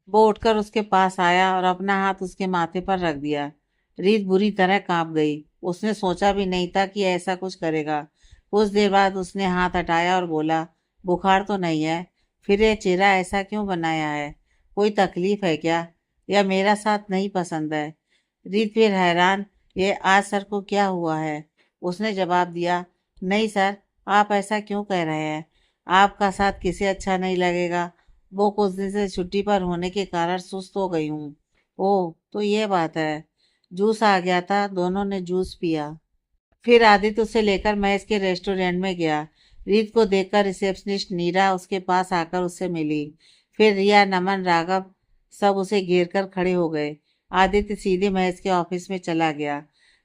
वो उठकर उसके पास आया और अपना हाथ उसके माथे पर रख दिया। रीत बुरी तरह कांप गई। उसने सोचा भी नहीं था कि ऐसा कुछ करेगा। कुछ देर बाद उसने हाथ हटाया और बोला, बुखार तो नहीं है? फिर ये चेहरा ऐसा क्यों बनाया है? कोई तकलीफ है क्या? या मेरा साथ नहीं पसंद है? रीत फिर हैरान, ये आज सर को क्या हुआ है? उसने जवाब दिया, नहीं सर, आप ऐसा क्यों कह रहे हैं? आपका साथ किसे अच्छा नहीं लगेगा? वो कुछ दिन से छुट्टी पर होने के कारण सुस्त हो गई हूँ। ओह, तो ये बात है। जूस आ गया था, दोनों ने जूस पिया। फिर आदित्य उसे लेकर महेश के रेस्टोरेंट में गया। रीत को देखकर रिसेप्शनिस्ट नीरा उसके पास आकर उससे मिली। फिर रिया, नमन, राघव सब उसे घेर कर खड़े हो गए। आदित्य सीधे महेश के ऑफिस में चला गया।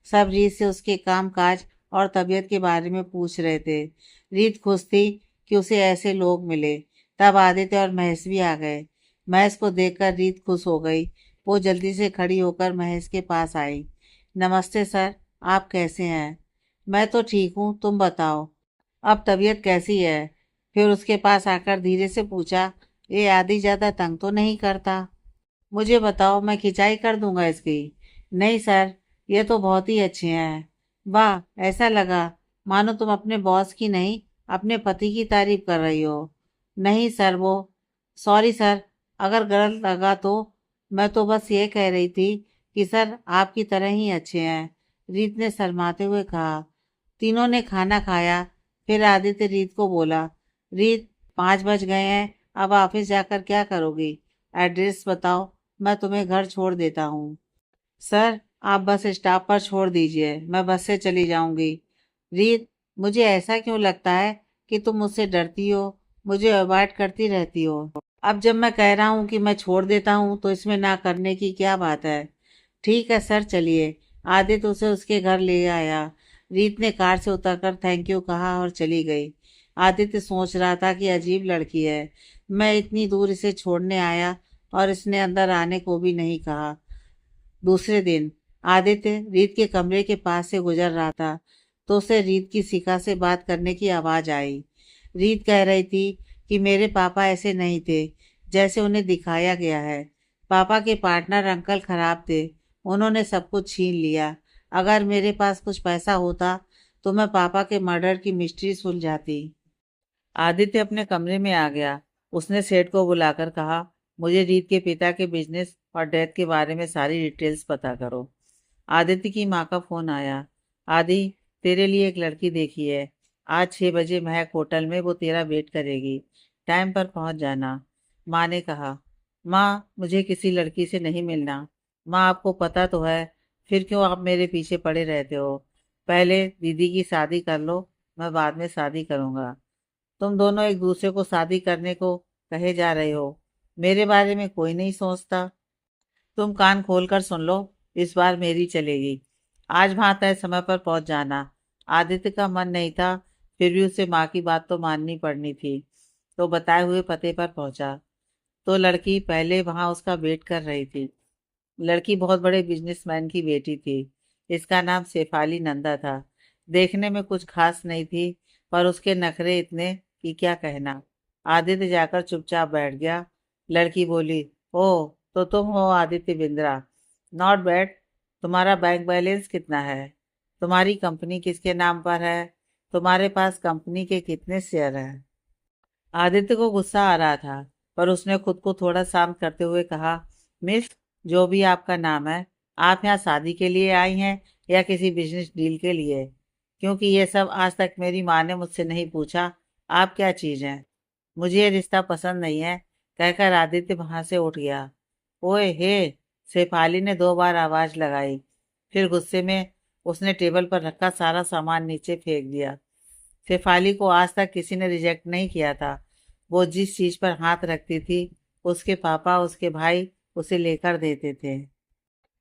सब रीत से उसके काम काज और तबीयत के बारे में पूछ रहे थे। रीत खुश थी कि उसे ऐसे लोग मिले। तब आदित्य और महेश भी आ गए। महेश को देखकर रीत खुश हो गई। वो जल्दी से खड़ी होकर महेश के पास आई। नमस्ते सर, आप कैसे हैं? मैं तो ठीक हूँ, तुम बताओ, अब तबीयत कैसी है? फिर उसके पास आकर धीरे से पूछा, ये आदि ज्यादा तंग तो नहीं करता? मुझे बताओ, मैं खिंचाई कर दूंगा इसकी। नहीं सर, ये तो बहुत ही अच्छे हैं। वाह, ऐसा लगा मानो तुम अपने बॉस की नहीं, अपने पति की तारीफ कर रही हो। नहीं सर, वो सॉरी सर, अगर गलत लगा तो। मैं तो बस ये कह रही थी कि सर आपकी तरह ही अच्छे हैं, रीत ने शर्माते हुए कहा। तीनों ने खाना खाया। फिर आदित्य रीत को बोला, रीत, 5 बज गए हैं, अब ऑफिस जाकर क्या करोगी? एड्रेस बताओ, मैं तुम्हें घर छोड़ देता हूँ। सर, आप बस स्टॉप पर छोड़ दीजिए, मैं बस से चली जाऊंगी। रीत, मुझे ऐसा क्यों लगता है कि तुम मुझसे डरती हो, मुझे अवॉइड करती रहती हो। अब जब मैं कह रहा हूँ कि मैं छोड़ देता हूँ तो इसमें ना करने की क्या बात है? ठीक है सर, चलिए। आदित्य उसे उसके घर ले आया। रीत ने कार से उतरकर थैंक यू कहा और चली गई। आदित्य सोच रहा था कि अजीब लड़की है, मैं इतनी दूर इसे छोड़ने आया और इसने अंदर आने को भी नहीं कहा। दूसरे दिन आदित्य रीत के कमरे के पास से गुजर रहा था तो उसे रीत की शिखा से बात करने की आवाज आई। रीत कह रही थी कि मेरे पापा ऐसे नहीं थे जैसे उन्हें दिखाया गया है। पापा के पार्टनर अंकल खराब थे, उन्होंने सब कुछ छीन लिया। अगर मेरे पास कुछ पैसा होता तो मैं पापा के मर्डर की मिस्ट्री सुलझाती। आदित्य अपने कमरे में आ गया। उसने सेठ को बुलाकर कहा, मुझे रीत के पिता के बिजनेस और डेथ के बारे में सारी डिटेल्स पता करो। आदित्य की माँ का फोन आया। आदि, तेरे लिए एक लड़की देखी है, आज 6 बजे महक होटल में, वो तेरा वेट करेगी, टाइम पर पहुंच जाना। माँ ने कहा, माँ मुझे किसी लड़की से नहीं मिलना। माँ आपको पता तो है, फिर क्यों आप मेरे पीछे पड़े रहते हो? पहले दीदी की शादी कर लो, मैं बाद में शादी करूंगा। तुम दोनों एक दूसरे को शादी करने को कहे जा रहे हो, मेरे बारे में कोई नहीं सोचता। तुम कान खोल कर सुन लो, इस बार मेरी चलेगी। आज वहां तय समय पर पहुंच जाना। आदित्य का मन नहीं था, फिर भी उसे माँ की बात तो माननी पड़नी थी, तो बताए हुए पते पर पहुंचा। तो लड़की पहले वहां उसका वेट कर रही थी। लड़की बहुत बड़े बिजनेसमैन की बेटी थी। इसका नाम शेफाली नंदा था। देखने में कुछ खास नहीं थी, पर उसके नखरे इतने कि क्या कहना। आदित्य जाकर चुपचाप बैठ गया। लड़की बोली, ओह, तो तुम हो आदित्य बिंद्रा। Not bad. तुम्हारा बैंक बैलेंस कितना है? तुम्हारी कंपनी किसके नाम पर है? तुम्हारे पास कंपनी के कितने शेयर हैं? आदित्य को गुस्सा आ रहा था, पर उसने खुद को थोड़ा शांत करते हुए कहा, मिस, जो भी आपका नाम है, आप यहाँ शादी के लिए आई हैं या किसी बिजनेस डील के लिए? क्योंकि ये सब आज तक मेरी माँ ने मुझसे नहीं पूछा। आप क्या चीज़ हैं? मुझे ये रिश्ता पसंद नहीं है, कहकर आदित्य वहां से उठ गया। ओए हे, शेफाली ने 2 बार आवाज लगाई। फिर गुस्से में उसने टेबल पर रखा सारा सामान नीचे फेंक दिया। शेफाली को आज तक किसी ने रिजेक्ट नहीं किया था। वो जिस चीज पर हाथ रखती थी, उसके पापा, उसके भाई उसे लेकर देते थे।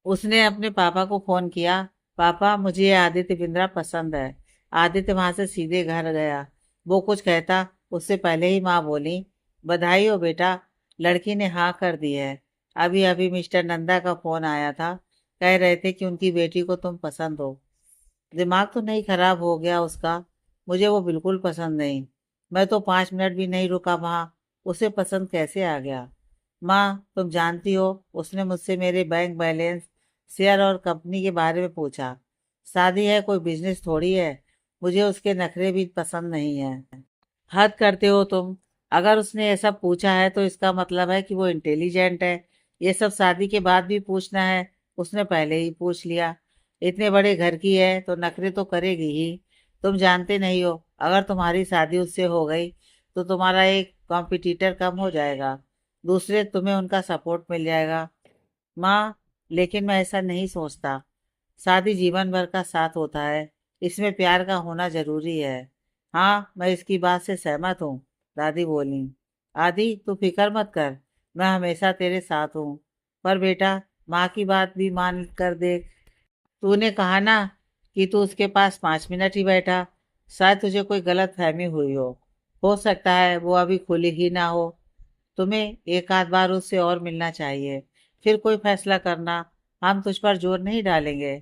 उसने अपने पापा को फोन किया, पापा मुझे ये आदित्य बिंद्रा पसंद है। आदित्य वहां से सीधे घर गया। वो कुछ कहता उससे पहले ही माँ बोली, बधाई हो बेटा, लड़की ने हाँ कर दी है। अभी अभी मिस्टर नंदा का फोन आया था, कह रहे थे कि उनकी बेटी को तुम पसंद हो। दिमाग तो नहीं खराब हो गया उसका? मुझे वो बिल्कुल पसंद नहीं। मैं तो 5 मिनट भी नहीं रुका वहां, उसे पसंद कैसे आ गया? माँ, तुम जानती हो, उसने मुझसे मेरे बैंक बैलेंस, शेयर और कंपनी के बारे में पूछा। शादी है, कोई बिजनेस थोड़ी है। मुझे उसके नखरे भी पसंद नहीं है। हद करते हो तुम। अगर उसने ऐसा पूछा है तो इसका मतलब है कि वो इंटेलिजेंट है। ये सब शादी के बाद भी पूछना है? उसने पहले ही पूछ लिया। इतने बड़े घर की है तो नखरे तो करेगी ही। तुम जानते नहीं हो, अगर तुम्हारी शादी उससे हो गई तो तुम्हारा एक कॉम्पिटिटर कम हो जाएगा, दूसरे तुम्हें उनका सपोर्ट मिल जाएगा। माँ, लेकिन मैं ऐसा नहीं सोचता। शादी जीवन भर का साथ होता है, इसमें प्यार का होना जरूरी है। हाँ, मैं इसकी बात से सहमत हूँ, दादी बोली। आदि, तू फिक्र मत कर, मैं हमेशा तेरे साथ हूँ। पर बेटा, माँ की बात भी मान कर देख। तूने कहा ना कि तू उसके पास 5 मिनट ही बैठा, शायद तुझे कोई गलत फहमी हुई हो सकता है वो अभी खुली ही ना हो। तुम्हें एक आध बार उससे और मिलना चाहिए। फिर कोई फैसला करना, हम तुझ पर जोर नहीं डालेंगे।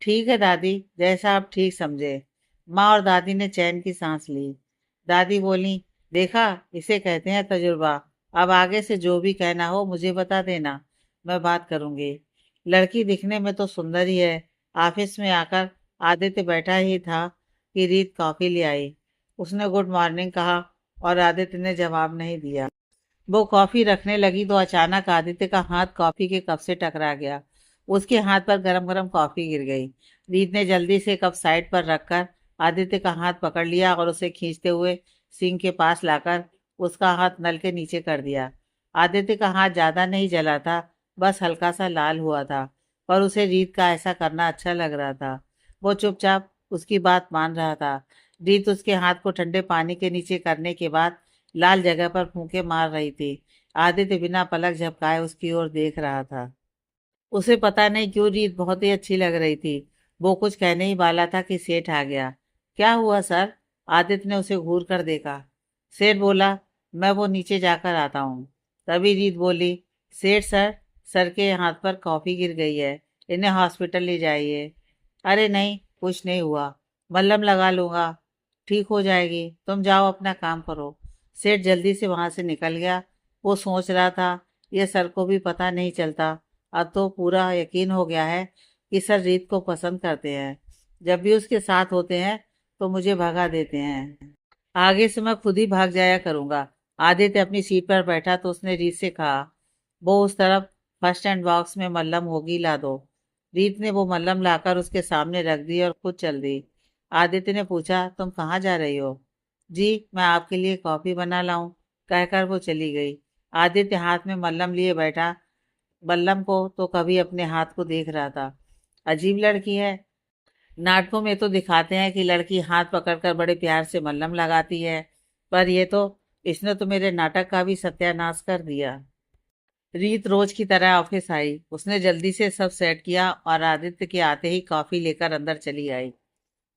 ठीक है दादी, जैसा आप ठीक समझे। माँ और दादी ने चैन की सांस ली। दादी बोली, देखा, इसे कहते हैं तजुर्बा। अब आगे से जो भी कहना हो मुझे बता देना, मैं बात करूंगी। लड़की दिखने में तो सुंदर ही है। ऑफिस में आकर आदित्य बैठा ही था कि रीत कॉफी ले आई। उसने गुड मॉर्निंग कहा और आदित्य ने जवाब नहीं दिया। वो कॉफी रखने लगी तो अचानक आदित्य का हाथ कॉफी के कप से टकरा गया। उसके हाथ पर गरम गरम कॉफी गिर गई। रीत ने जल्दी से कप साइड पर रखकर आदित्य का हाथ पकड़ लिया और उसे खींचते हुए सिंक के पास लाकर उसका हाथ नल के नीचे कर दिया। आदित्य का हाथ ज्यादा नहीं जला था, बस हल्का सा लाल हुआ था, पर उसे रीत का ऐसा करना अच्छा लग रहा था। वो चुपचाप उसकी बात मान रहा था। रीत उसके हाथ को ठंडे पानी के नीचे करने के बाद लाल जगह पर फूंके मार रही थी। आदित्य बिना पलक झपकाए उसकी ओर देख रहा था। उसे पता नहीं क्यों रीत बहुत ही अच्छी लग रही थी। वो कुछ कहने ही वाला था कि सेठ आ गया। क्या हुआ सर? आदित्य ने उसे घूर कर देखा। सेठ बोला, मैं वो नीचे जाकर आता हूँ। तभी रीत बोली, सेठ सर, सर के हाथ पर कॉफी गिर गई है, इन्हें हॉस्पिटल ले जाइए। अरे नहीं, कुछ नहीं हुआ, मल्हम लगा लूंगा, ठीक हो जाएगी, तुम जाओ अपना काम करो। सेठ जल्दी से वहां से निकल गया। वो सोच रहा था, ये सर को भी पता नहीं चलता। अब तो पूरा यकीन हो गया है कि सर रीत को पसंद करते हैं। जब भी उसके साथ होते हैं तो मुझे भगा देते हैं। आगे से मैं खुद ही भाग जाया करूंगा। आदित्य अपनी सीट पर बैठा तो उसने रीत से कहा, वो उस तरफ फर्स्ट एंड बॉक्स में मल्लम होगी, ला दो। रीत ने वो मल्लम लाकर उसके सामने रख दी और खुद चल दी। आदित्य ने पूछा, तुम कहाँ जा रही हो? जी, मैं आपके लिए कॉफी बना लाऊं, कहकर वो चली गई। आदित्य हाथ में मल्लम लिए बैठा। बल्लम को तो कभी अपने हाथ को देख रहा था। अजीब लड़की है। नाटकों में तो दिखाते हैं कि लड़की हाथ पकड़कर बड़े प्यार से मल्लम लगाती है, पर ये तो, इसने तो मेरे नाटक का भी सत्यानाश कर दिया। रीत रोज की तरह ऑफिस आई। उसने जल्दी से सब सेट किया और आदित्य के आते ही कॉफी लेकर अंदर चली आई।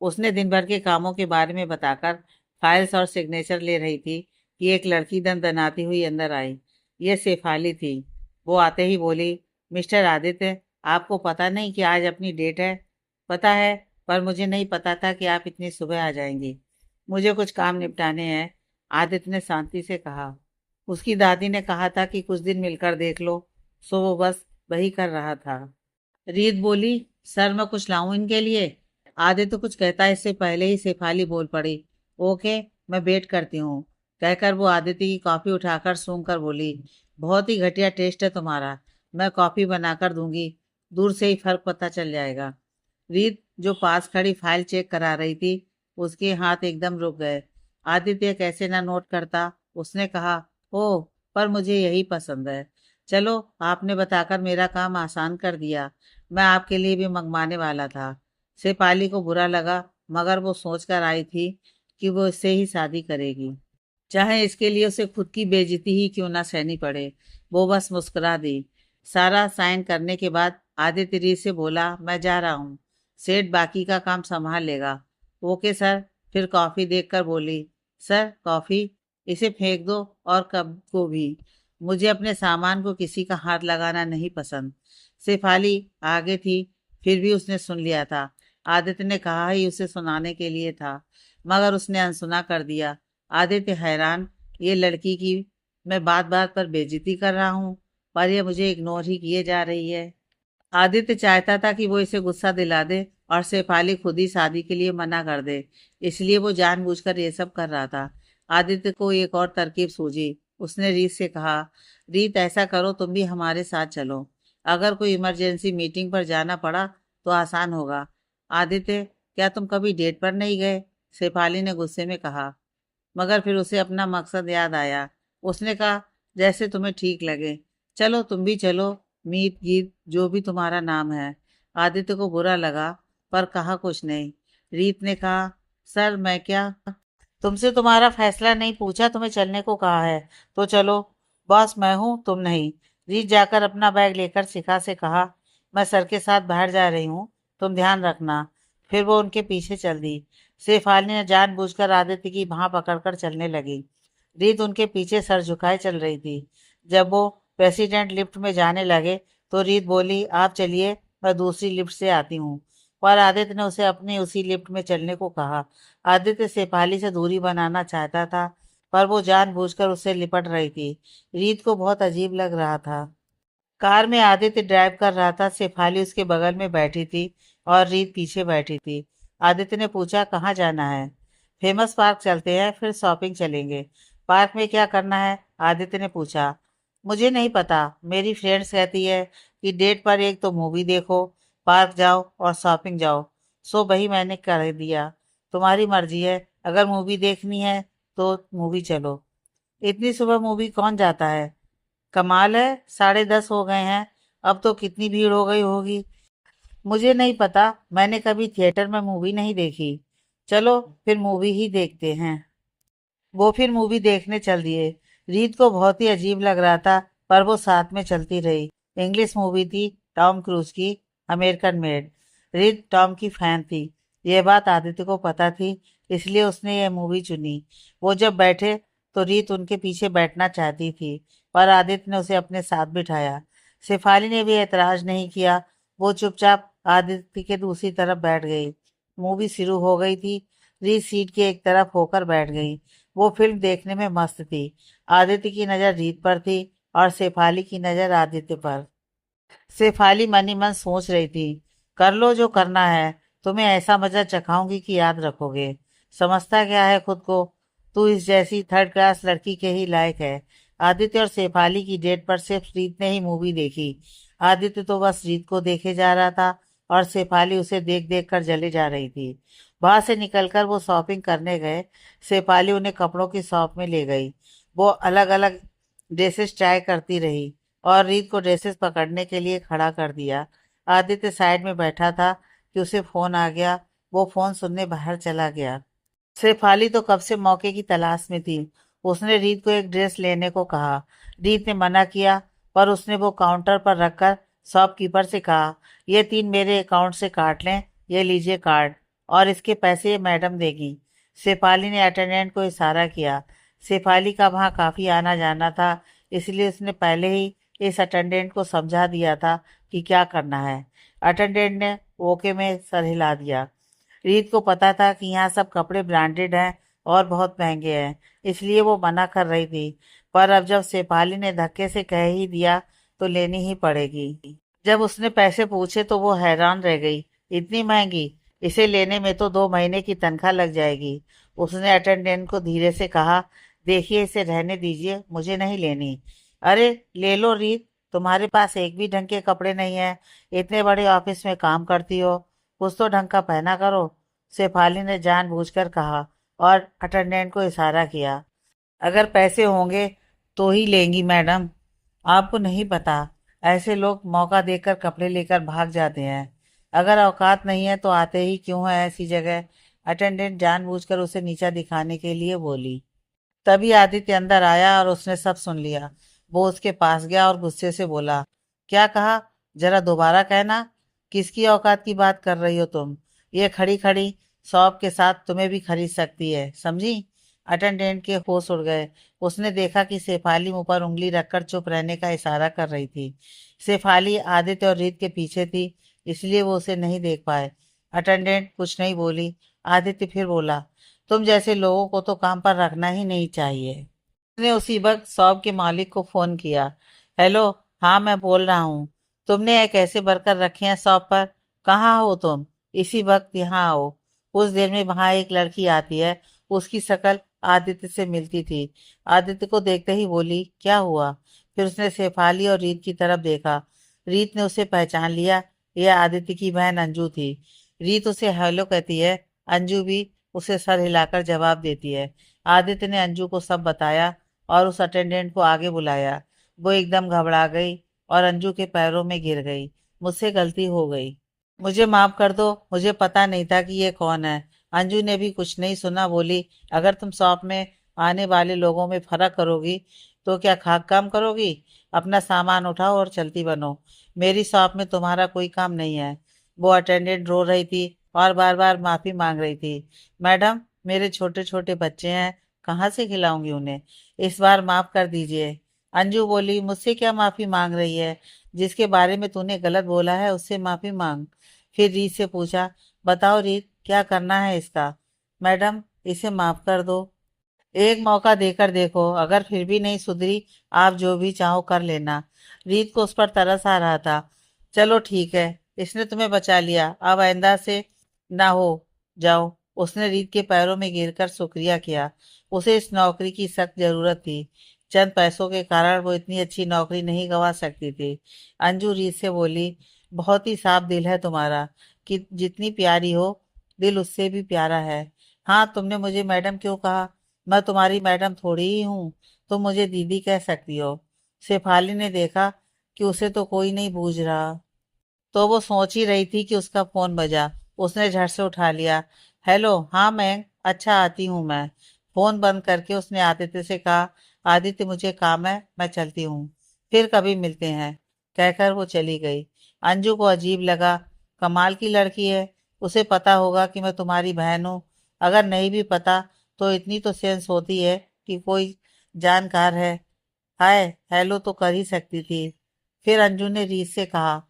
उसने दिन भर के कामों के बारे में बताकर फाइल्स और सिग्नेचर ले रही थी कि एक लड़की दनदनाती हुई अंदर आई। ये शेफाली थी। वो आते ही बोली, मिस्टर आदित्य, आपको पता नहीं कि आज अपनी डेट है? पता है, पर मुझे नहीं पता था कि आप इतनी सुबह आ जाएंगी। मुझे कुछ काम निपटाने हैं, आदित्य ने शांति से कहा। उसकी दादी ने कहा था कि कुछ दिन मिलकर देख लो, सो वो बस वही कर रहा था। रीत बोली, सर मैं कुछ लाऊं इनके लिए? आदित्य कुछ कहता इससे पहले ही शेफाली बोल पड़ी, ओके, मैं वेट करती हूँ, कहकर वो आदित्य की कॉफी उठाकर सूंघ कर बोली, बहुत ही घटिया टेस्ट है तुम्हारा, मैं कॉफी बनाकर दूंगी, दूर से ही फर्क पता चल जाएगा। रीत जो पास खड़ी फाइल चेक करा रही थी, उसके हाथ एकदम रुक गए। आदित्य कैसे ना नोट करता। उसने कहा, ओह, पर मुझे यही पसंद है। चलो, आपने बताकर मेरा काम आसान कर दिया। मैं आपके लिए भी मंगवाने वाला था। शेफाली को बुरा लगा, मगर वो सोच कर आई थी कि वो इससे ही शादी करेगी, चाहे इसके लिए उसे खुद की बेइज्जती ही क्यों ना सहनी पड़े। वो बस मुस्कुरा दी। सारा साइन करने के बाद आदित्य रीत से बोला, मैं जा रहा हूँ, सेठ बाकी का काम संभाल लेगा। Okay sir. फिर कॉफी देखकर बोली, सर कॉफी, इसे फेंक दो और कप को भी। मुझे अपने सामान को किसी का हाथ लगाना नहीं पसंद। शेफाली आगे थी, फिर भी उसने सुन लिया था। आदित्य ने कहा ही उसे सुनाने के लिए था, मगर उसने अनसुना कर दिया। आदित्य हैरान, ये लड़की की मैं बात बात पर बेइज्जती कर रहा हूँ, पर यह मुझे इग्नोर ही किए जा रही है। आदित्य चाहता था कि वो इसे गुस्सा दिला दे और शेफाली खुद ही शादी के लिए मना कर दे, इसलिए वो जानबूझकर ये सब कर रहा था। आदित्य को एक और तरकीब सूझी। उसने रीत से कहा, रीत ऐसा करो, तुम भी हमारे साथ चलो, अगर कोई इमरजेंसी मीटिंग पर जाना पड़ा तो आसान होगा। आदित्य, क्या तुम कभी डेट पर नहीं गए? शेफाली ने गुस्से में कहा, मगर फिर उसे अपना मकसद याद आया। उसने कहा, जैसे तुम्हें ठीक लगे, चलो तुम भी चलो, मीत गीत जो भी तुम्हारा नाम है। आदित्य को बुरा लगा, पर कहा कुछ नहीं। रीत ने कहा, सर मैं क्या, तुमसे तुम्हारा फैसला नहीं पूछा, तुम्हें चलने को कहा है तो चलो। बॉस मैं हूँ, तुम नहीं। रीत जाकर अपना बैग लेकर शिखा से कहा, मैं सर के साथ बाहर जा रही हूँ, तुम ध्यान रखना। फिर वो उनके पीछे चल दी। शेफाली ने जानबूझकर आदित्य की बाह पकड़कर चलने लगी। रीत उनके पीछे सर झुकाए चल रही थी। जब वो प्रेसिडेंट लिफ्ट में जाने लगे तो रीत बोली, आप चलिए, मैं दूसरी लिफ्ट से आती हूँ। पर आदित्य ने उसे अपनी उसी लिफ्ट में चलने को कहा। आदित्य शेफाली से दूरी बनाना चाहता था, पर वो जानबूझकर उससे लिपट रही थी। रीत को बहुत अजीब लग रहा था। कार में आदित्य ड्राइव कर रहा था। शेफाली उसके बगल में बैठी थी और रीत पीछे बैठी थी। आदित्य ने पूछा, कहाँ जाना है? फेमस पार्क चलते हैं, फिर शॉपिंग चलेंगे। पार्क में क्या करना है? आदित्य ने पूछा। मुझे नहीं पता, मेरी फ्रेंड्स कहती है कि डेट पर एक तो मूवी देखो, पार्क जाओ और शॉपिंग जाओ। सो वही मैंने कर दिया। तुम्हारी मर्जी है, अगर मूवी देखनी है तो मूवी चलो। इतनी सुबह मूवी कौन जाता है? कमाल है, 10:30 हो गए हैं। अब तो कितनी भीड़ हो गई होगी। मुझे नहीं पता, मैंने कभी थिएटर में मूवी नहीं देखी। चलो फिर मूवी ही देखते हैं। वो फिर मूवी देखने चल दिए। रीत को बहुत ही अजीब लग रहा था, पर वो साथ में चलती रही। इंग्लिश मूवी थी, टॉम क्रूज की, अमेरिकन मेड। रीत टॉम की फैन थी। यह बात आदित्य को पता थी, इसलिए उसने यह मूवी चुनी। वो जब बैठे तो रीत उनके पीछे बैठना चाहती थी, पर आदित्य ने उसे अपने साथ बिठाया। शेफाली ने भी एतराज नहीं किया। वो चुपचाप आदित्य के दूसरी तरफ बैठ गई। मूवी शुरू हो गई थी। रीत सीट के एक तरफ होकर बैठ गई। वो फिल्म देखने में मस्त थी। आदित्य की नज़र रीत पर थी और शेफाली की नज़र आदित्य पर। शेफाली मन ही मन सोच रही थी, कर लो जो करना है, तुम्हें ऐसा मजा चखाऊंगी कि याद रखोगे। समझता क्या है खुद को, तू इस जैसी थर्ड क्लास लड़की के ही लायक है। आदित्य और शेफाली की डेट पर सिर्फ रीत ने ही मूवी देखी। आदित्य तो बस रीत को देखे जा रहा था और शेफाली उसे देख देख कर जले जा रही थी। वहां से निकलकर वो शॉपिंग करने गए। शेफाली उन्हें कपड़ों की शॉप में ले गई। वो अलग अलग ड्रेसेस ट्राई करती रही और रीत को ड्रेसेस पकड़ने के लिए खड़ा कर दिया। आदित्य साइड में बैठा था कि उसे फोन आ गया। वो फोन सुनने बाहर चला गया। शेफाली तो कब से मौके की तलाश में थी। उसने रीत को एक ड्रेस लेने को कहा। रीत ने मना किया, पर उसने वो काउंटर पर रखकर शॉपकीपर से कहा, ये 3 मेरे अकाउंट से काट लें, ये लीजिए कार्ड, और इसके पैसे ये मैडम देगी। शेफाली ने अटेंडेंट को इशारा किया। शेफाली का वहाँ काफ़ी आना जाना था, इसलिए उसने पहले ही इस अटेंडेंट को समझा दिया था कि क्या करना है। अटेंडेंट ने ओके में सर हिला दिया। रीत को पता था कि यहाँ सब कपड़े ब्रांडेड हैं और बहुत महंगे हैं, इसलिए वो मना कर रही थी। पर अब जब शेफाली ने धक्के से कह ही दिया तो लेनी ही पड़ेगी। जब उसने पैसे पूछे तो वो हैरान रह गई। इतनी महंगी? इसे लेने में तो 2 महीने की तनख्वाह लग जाएगी। उसने अटेंडेंट को धीरे से कहा, देखिए इसे रहने दीजिए, मुझे नहीं लेनी। अरे ले लो रीत, तुम्हारे पास एक भी ढंग के कपड़े नहीं है। इतने बड़े ऑफिस में काम करती हो, कुछ तो ढंग का पहना करो। शेफाली ने जानबूझकर कहा और अटेंडेंट को इशारा किया। अगर पैसे होंगे तो ही लेंगी मैडम। आपको नहीं पता, ऐसे लोग मौका देकर कपड़े लेकर भाग जाते हैं। अगर औकात नहीं है तो आते ही क्यों है ऐसी जगह? अटेंडेंट जानबूझकर उसे नीचा दिखाने के लिए बोली। तभी आदित्य अंदर आया और उसने सब सुन लिया। वो उसके पास गया और गुस्से से बोला, क्या कहा? जरा दोबारा कहना। किसकी औकात की बात कर रही हो तुम? ये खड़ी खड़ी शॉप के साथ तुम्हें भी खरीद सकती है, समझी? अटेंडेंट के होश उड़ गए। उसने देखा कि शेफाली मुंह पर उंगली रखकर चुप रहने का इशारा कर रही थी। शेफाली आदित्य और रीत के पीछे थी, इसलिए वो उसे नहीं देख पाए। अटेंडेंट कुछ नहीं बोली। आदित्य फिर बोला, तुम जैसे लोगों को तो काम पर रखना ही नहीं चाहिए। उसने उसी वक्त शॉप के मालिक को फोन किया। हेलो, हाँ मैं बोल रहा हूँ। तुमने एक ऐसे वर्कर रखे हैं शॉप पर? कहाँ हो तुम? इसी वक्त यहाँ आओ। कुछ देर में वहां एक लड़की आती है। उसकी शक्ल आदित्य से मिलती थी। आदित्य को देखते ही बोली, क्या हुआ? फिर उसने शेफाली और रीत की तरफ देखा। रीत ने उसे पहचान लिया। यह आदित्य की बहन अंजू थी। रीत उसे हेलो कहती है। अंजू भी उसे सर हिलाकर जवाब देती है। आदित्य ने अंजू को सब बताया और उस अटेंडेंट को आगे बुलाया। वो एकदम घबरा गई और अंजू के पैरों में गिर गई। मुझसे गलती हो गई, मुझे माफ कर दो, मुझे पता नहीं था कि ये कौन है। अंजू ने भी कुछ नहीं सुना बोली, अगर तुम शॉप में आने वाले लोगों में फर्क करोगी तो क्या खाक काम करोगी? अपना सामान उठाओ और चलती बनो। मेरी शॉप में तुम्हारा कोई काम नहीं है। वो अटेंडेंट रो रही थी और बार बार माफी मांग रही थी। मैडम, मेरे छोटे छोटे बच्चे हैं, कहाँ से खिलाऊंगी उन्हें? इस बार माफ कर दीजिए। अंजू बोली, मुझसे क्या माफी मांग रही है? जिसके बारे में तूने गलत बोला है उससे माफी मांग। फिर रीत से पूछा, बताओ रीत, क्या करना है इसका? मैडम, इसे माफ कर दो। एक मौका देकर देखो, अगर फिर भी नहीं सुधरी, आप जो भी चाहो कर लेना। रीत को उस पर तरस आ रहा था। चलो ठीक है, इसने तुम्हें बचा लिया, अब आइंदा से ना हो। जाओ। उसने रीत के पैरों में गिरकर शुक्रिया किया। उसे इस नौकरी की सख्त जरूरत थी। चंद पैसों के कारण वो इतनी अच्छी नौकरी नहीं गंवा सकती थी। अंजू रीत से बोली, बहुत ही साफ दिल है तुम्हारा, कि जितनी प्यारी हो, दिल उससे भी प्यारा है। हाँ, तुमने मुझे मैडम क्यों कहा? मैं तुम्हारी मैडम थोड़ी ही हूँ, तुम मुझे दीदी कह सकती हो। शेफाली ने देखा कि उसे तो कोई नहीं बूझ रहा, तो वो सोच ही रही थी कि उसका फोन बजा। उसने झट से उठा लिया। हेलो, हाँ मैं, अच्छा आती हूँ मैं। फोन बंद करके उसने आदित्य से कहा, आदित्य मुझे काम है, मैं चलती हूँ, फिर कभी मिलते हैं। कहकर वो चली गई। अंजू को अजीब लगा। कमाल की लड़की है, उसे पता होगा कि मैं तुम्हारी बहन हूँ। अगर नहीं भी पता तो इतनी तो सेंस होती है कि कोई जानकार है। हाय हेलो तो कर ही सकती थी। फिर अंजू ने रीत से कहा,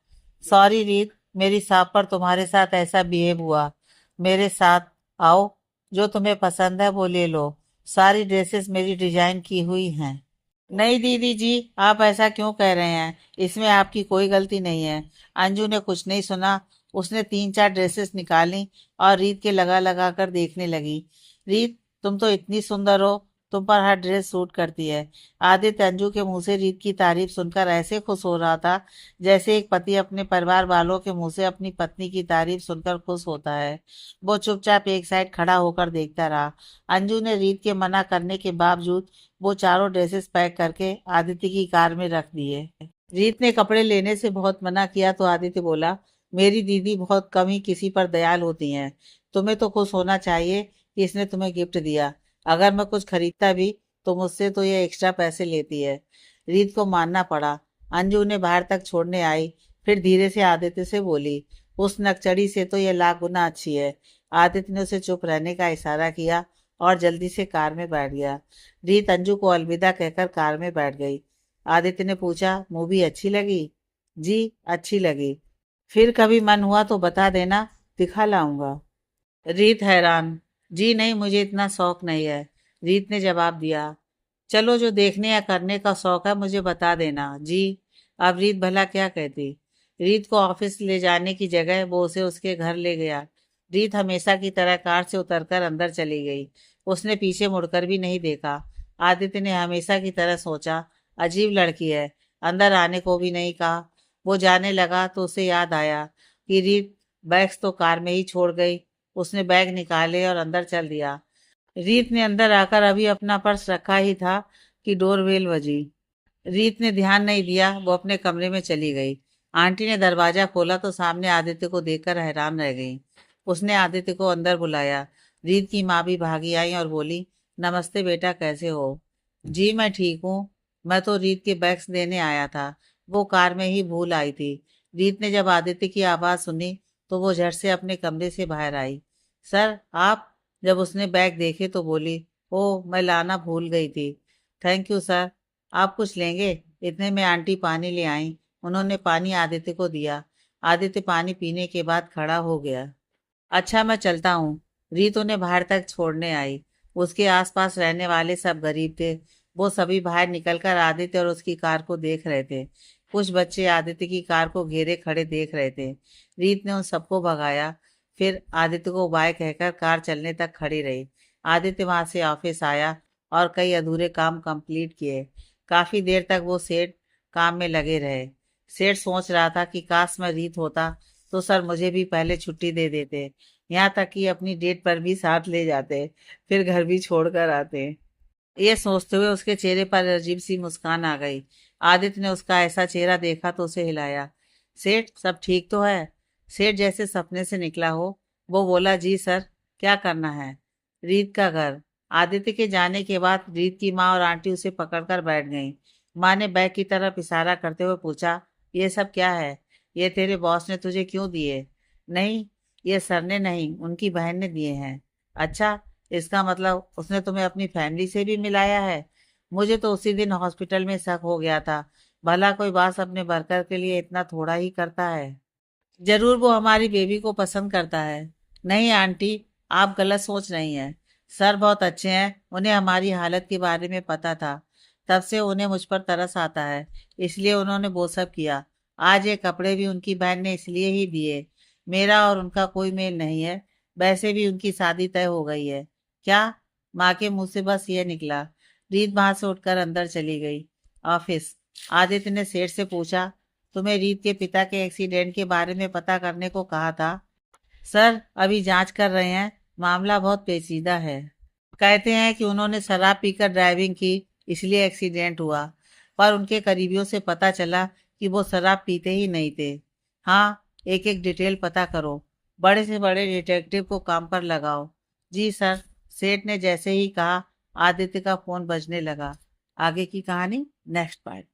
सॉरी रीत, मेरी साहब पर तुम्हारे साथ ऐसा बिहेव हुआ। मेरे साथ आओ, जो तुम्हें पसंद है वो ले लो। सारी ड्रेसेस मेरी डिजाइन की हुई हैं। नहीं दीदी जी, आप ऐसा क्यों कह रहे हैं? इसमें आपकी कोई गलती नहीं है। अंजू ने कुछ नहीं सुना। उसने तीन चार ड्रेसेस निकाली और रीत के लगा लगा कर देखने लगी। रीत, तुम तो इतनी सुंदर हो, तुम पर हर ड्रेस सूट करती है। आदित्य अंजू के मुंह से रीत की तारीफ सुनकर ऐसे खुश हो रहा था, जैसे एक पति अपने परिवार वालों के मुंह से अपनी पत्नी की तारीफ सुनकर खुश होता है। वो चुपचाप एक साइड खड़ा होकर देखता रहा। अंजू ने रीत के मना करने के बावजूद वो चारों ड्रेसेस पैक करके आदित्य की कार में रख दिए। रीत ने कपड़े लेने से बहुत मना किया तो आदित्य बोला, मेरी दीदी बहुत कम ही किसी पर दयाल होती हैं। तुम्हें तो खुश होना चाहिए कि इसने तुम्हें गिफ्ट दिया। अगर मैं कुछ खरीदता भी तो मुझसे तो ये एक्स्ट्रा पैसे लेती है। रीत को मानना पड़ा। अंजू उन्हें बाहर तक छोड़ने आई, फिर धीरे से आदित्य से बोली, उस नकचड़ी से तो ये लाख गुना अच्छी है। आदित्य ने उसे चुप रहने का इशारा किया और जल्दी से कार में बैठ गया। रीत अंजू को अलविदा कहकर कार में बैठ गई। आदित्य ने पूछा, मूवी अच्छी लगी? जी, अच्छी लगी। फिर कभी मन हुआ तो बता देना, दिखा लाऊंगा। रीत हैरान, जी नहीं, मुझे इतना शौक नहीं है। रीत ने जवाब दिया, चलो जो देखने या करने का शौक है मुझे बता देना जी। अब रीत भला क्या कहती? रीत को ऑफिस ले जाने की जगह वो उसे उसके घर ले गया। रीत हमेशा की तरह कार से उतरकर अंदर चली गई। उसने पीछे मुड़कर भी नहीं देखा। आदित्य ने हमेशा की तरह सोचा, अजीब लड़की है, अंदर आने को भी नहीं कहा। वो जाने लगा तो उसे याद आया कि रीत बैग्स तो कार में ही छोड़ गई। उसने बैग निकाले और अंदर चल दिया। रीत ने अंदर आकर अभी अपना पर्स रखा ही था कि डोरबेल बजी। रीत ने ध्यान नहीं दिया, वो अपने कमरे में चली गई। आंटी ने दरवाजा खोला तो सामने आदित्य को देखकर हैरान रह गई। उसने आदित्य को अंदर बुलाया। रीत की माँ भी भागी आई और बोली, नमस्ते बेटा, कैसे हो? जी मैं ठीक हूँ। मैं तो रीत के बैग्स देने आया था, वो कार में ही भूल आई थी। रीत ने जब आदित्य की आवाज सुनी तो वो झट से अपने कमरे से बाहर आई। सर आप? जब उसने बैग देखे तो बोली, ओह मैं लाना भूल गई थी। Thank you sir. आप कुछ लेंगे? इतने में आंटी पानी ले आई। उन्होंने पानी आदित्य को दिया। आदित्य पानी पीने के बाद खड़ा हो गया। अच्छा मैं चलता हूँ। रीत उन्हें बाहर तक छोड़ने आई। उसके आसपास रहने वाले सब गरीब थे। वो सभी बाहर निकलकर आदित्य और उसकी कार को देख रहे थे। कुछ बच्चे आदित्य की कार को घेरे खड़े देख रहे थे। रीत ने उन सबको भगाया, फिर आदित्य को बाय कहकर कार चलने तक खड़ी रही। आदित्य वहां से ऑफिस आया और कई अधूरे काम कंप्लीट किए। काफी देर तक वो सेठ काम में लगे रहे। सेठ सोच रहा था कि काश मैं रीत होता तो सर मुझे भी पहले छुट्टी दे देते, यहाँ तक कि अपनी डेट पर भी साथ ले जाते, फिर घर भी छोड़कर आते। ये सोचते हुए उसके चेहरे पर अजीब सी मुस्कान आ गई। आदित्य ने उसका ऐसा चेहरा देखा तो उसे हिलाया। सेठ, सब ठीक तो है? सेठ जैसे सपने से निकला हो, वो बोला, जी सर, क्या करना है? रीत का घर। आदित्य के जाने के बाद रीत की माँ और आंटी उसे पकड़कर बैठ गईं। माँ ने बैग की तरफ इशारा करते हुए पूछा, ये सब क्या है? ये तेरे बॉस ने तुझे क्यों दिए? नहीं, ये सर ने नहीं, उनकी बहन ने दिए हैं। अच्छा, इसका मतलब उसने तुम्हें अपनी फैमिली से भी मिलाया है? मुझे तो उसी दिन हॉस्पिटल में शक हो गया था। भला कोई बात अपने वर्कर के लिए इतना थोड़ा ही करता है। जरूर वो हमारी बेबी को पसंद करता है। नहीं आंटी, आप गलत सोच रही हैं। सर बहुत अच्छे हैं, उन्हें हमारी हालत के बारे में पता था। तब से उन्हें मुझ पर तरस आता है, इसलिए उन्होंने वो सब किया। आज ये कपड़े भी उनकी बहन ने इसलिए ही दिए। मेरा और उनका कोई मेल नहीं है। वैसे भी उनकी शादी तय हो गई है। क्या? माँ के मुंह से बस ये निकला। रीत वहां से उठकर अंदर चली गई। ऑफिस। आदित्य ने सेठ से पूछा, तुम्हें रीत के पिता के एक्सीडेंट के बारे में पता करने को कहा था। सर अभी जांच कर रहे हैं, मामला बहुत पेचीदा है। कहते हैं कि उन्होंने शराब पीकर ड्राइविंग की, इसलिए एक्सीडेंट हुआ। पर उनके करीबियों से पता चला कि वो शराब पीते ही नहीं थे। हाँ, एक एक डिटेल पता करो। बड़े से बड़े डिटेक्टिव को काम पर लगाओ। जी सर। सेठ ने जैसे ही कहा, आदित्य का फोन बजने लगा। आगे की कहानी नेक्स्ट पार्ट।